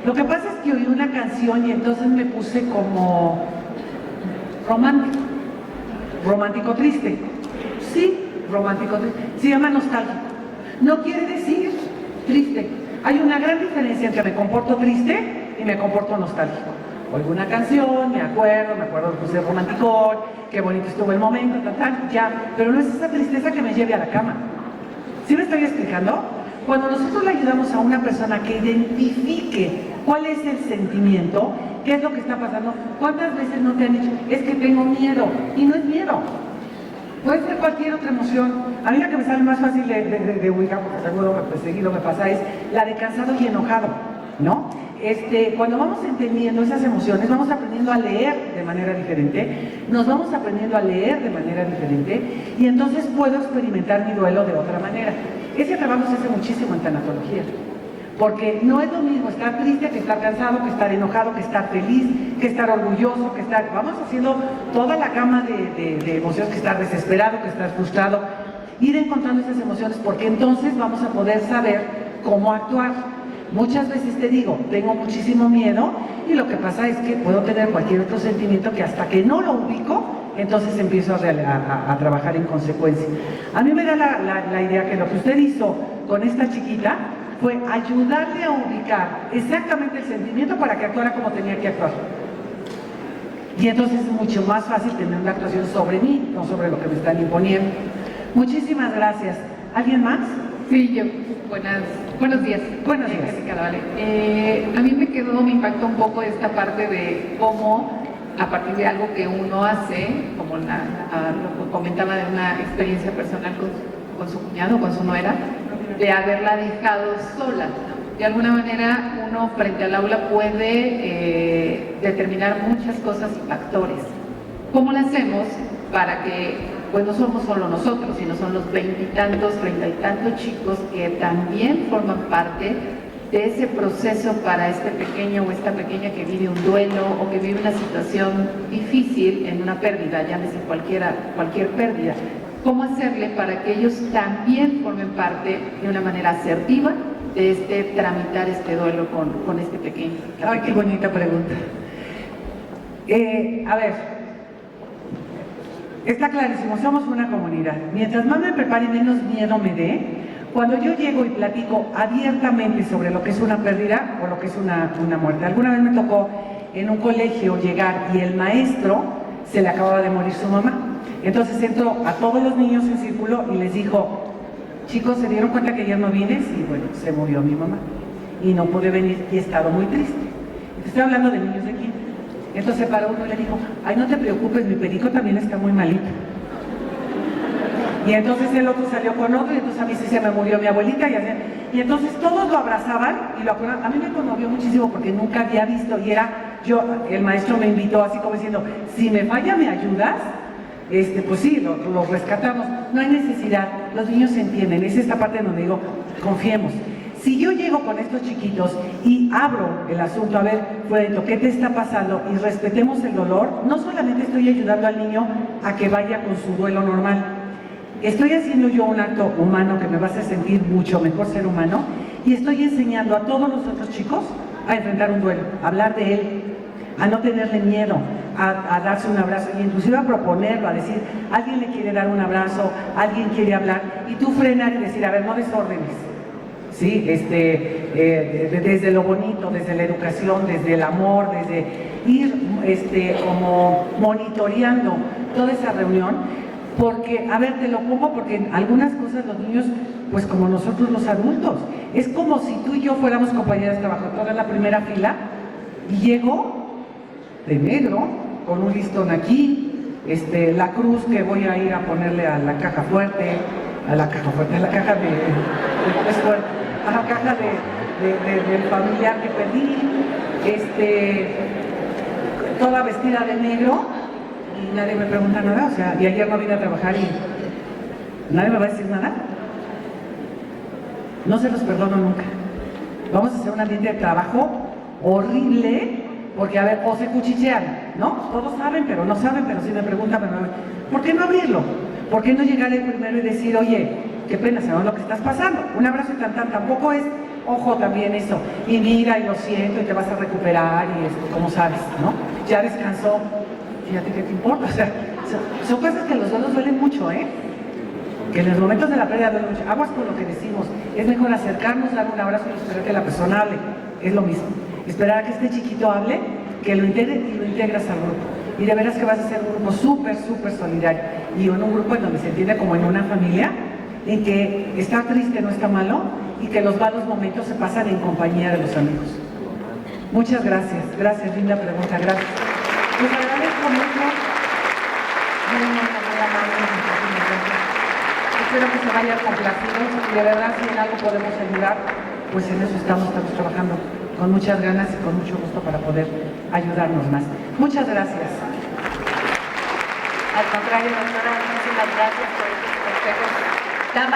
B: lo que pasa es que oí una canción y entonces me puse como romántico triste. Sí, romántico triste. Se llama nostálgico. No quiere decir triste. Hay una gran diferencia entre me comporto triste y me comporto nostálgico. Oigo una canción, me acuerdo que puse romántico, qué bonito estuvo el momento, ya. Pero no es esa tristeza que me lleve a la cama. ¿Sí me estoy explicando? Cuando nosotros le ayudamos a una persona que identifique cuál es el sentimiento, qué es lo que está pasando, ¿cuántas veces no te han dicho, es que tengo miedo? Y no es miedo. Puede ser cualquier otra emoción. A mí la que me sale más fácil de ubicar, porque seguro seguido me pasa, es la de cansado y enojado, ¿no? Cuando vamos entendiendo esas emociones, vamos aprendiendo a leer de manera diferente, nos vamos aprendiendo a leer de manera diferente y entonces puedo experimentar mi duelo de otra manera. Ese trabajo se hace muchísimo en tanatología, porque no es lo mismo estar triste que estar cansado, que estar enojado, que estar feliz, que estar orgulloso, que estar... Vamos haciendo toda la gama de emociones, que estar desesperado, que estar frustrado, ir encontrando esas emociones, porque entonces vamos a poder saber cómo actuar. Muchas veces te digo, tengo muchísimo miedo y lo que pasa es que puedo tener cualquier otro sentimiento que hasta que no lo ubico, entonces empiezo a trabajar en consecuencia. A mí me da la idea que lo que usted hizo con esta chiquita fue ayudarle a ubicar exactamente el sentimiento para que actuara como tenía que actuar. Y entonces es mucho más fácil tener una actuación sobre mí, no sobre lo que me están imponiendo. Muchísimas gracias. ¿Alguien más?
E: Sí, yo. Buenos días.
B: Buenos días.
E: Jessica, vale. A mí me impactó un poco esta parte de cómo, a partir de algo que uno hace, como lo comentaba de una experiencia personal con su cuñado, con su nuera, de haberla dejado sola. De alguna manera, uno frente al aula puede determinar muchas cosas y factores. ¿Cómo lo hacemos para que pues no somos solo nosotros, sino son los 20 y tantos, 30 y tantos chicos que también forman parte de ese proceso para este pequeño o esta pequeña que vive un duelo o que vive una situación difícil en una pérdida, llámese cualquier pérdida. ¿Cómo hacerle para que ellos también formen parte de una manera asertiva de tramitar este duelo con este pequeño?
B: Ay, qué bonita pregunta. A ver, está clarísimo, somos una comunidad. Mientras más me prepare, menos miedo me dé. Cuando yo llego y platico abiertamente sobre lo que es una pérdida o lo que es una muerte. Alguna vez me tocó en un colegio llegar y el maestro se le acababa de morir su mamá. Entonces entró a todos los niños en círculo y les dijo: chicos, ¿se dieron cuenta que ayer no vine? Sí, bueno, se murió mi mamá y no pude venir y he estado muy triste. Estoy hablando de niños de aquí. Entonces para uno le dijo: ay, no te preocupes, mi perico también está muy malito. Y entonces el otro salió con otro, y entonces a mí sí se me murió mi abuelita. Y entonces todos lo abrazaban y lo acordaban. A mí me conmovió muchísimo porque nunca había visto, y el maestro me invitó así como diciendo: si me falla, ¿me ayudas? Pues sí, lo rescatamos. No hay necesidad, los niños se entienden. Es esta parte donde digo, confiemos. Si yo llego con estos chiquitos y abro el asunto, a ver, Fuedito, ¿qué te está pasando? Y respetemos el dolor, no solamente estoy ayudando al niño a que vaya con su duelo normal, estoy haciendo yo un acto humano que me va a hacer sentir mucho mejor ser humano, y estoy enseñando a todos los otros chicos a enfrentar un duelo, a hablar de él, a no tenerle miedo, a darse un abrazo, y inclusive a proponerlo, a decir: alguien le quiere dar un abrazo, alguien quiere hablar, y tú frenar y decir: a ver, no desórdenes, ¿sí? Desde lo bonito, desde la educación, desde el amor, desde ir como monitoreando toda esa reunión. Porque, a ver, te lo pongo porque en algunas cosas los niños, pues como nosotros los adultos, es como si tú y yo fuéramos compañeras de trabajo, toda en la primera fila, y llego de negro, con un listón aquí, la cruz que voy a ir a ponerle a la caja fuerte, a la caja de del familiar que perdí, toda vestida de negro, y nadie me pregunta nada, o sea, y ayer no vine a trabajar y nadie me va a decir nada. No se los perdono nunca. Vamos a hacer un ambiente de trabajo horrible, porque a ver, o se cuchichean, ¿no? Todos saben, pero no saben, pero si me preguntan, ¿por qué no abrirlo? ¿Por qué no llegar el primero y decir: oye, qué pena, sabemos lo que estás pasando? Un abrazo y tampoco es, ojo, también eso, y mira, y lo siento, y te vas a recuperar, y como sabes, ¿no? Ya descansó. Fíjate, ¿qué te importa? O sea, son cosas que los duelos duelen mucho, ¿eh? Que en los momentos de la pérdida duelen mucho. Aguas con lo que decimos. Es mejor acercarnos, dar un abrazo y esperar que la persona hable. Es lo mismo. Esperar a que este chiquito hable, que lo integre y lo integras al grupo. Y de veras que vas a ser un grupo súper, súper solidario. Y en un grupo en donde se entiende como en una familia, en que estar triste no está malo y que los malos momentos se pasan en compañía de los amigos. Muchas gracias. Gracias, linda pregunta. Gracias. Les agradezco mucho. Espero que se vayan complacidos y de verdad, si en algo podemos ayudar, pues en eso estamos trabajando con muchas ganas y con mucho gusto para poder ayudarnos más. Muchas gracias.
A: Al contrario, doctora, muchísimas gracias por estos consejos tan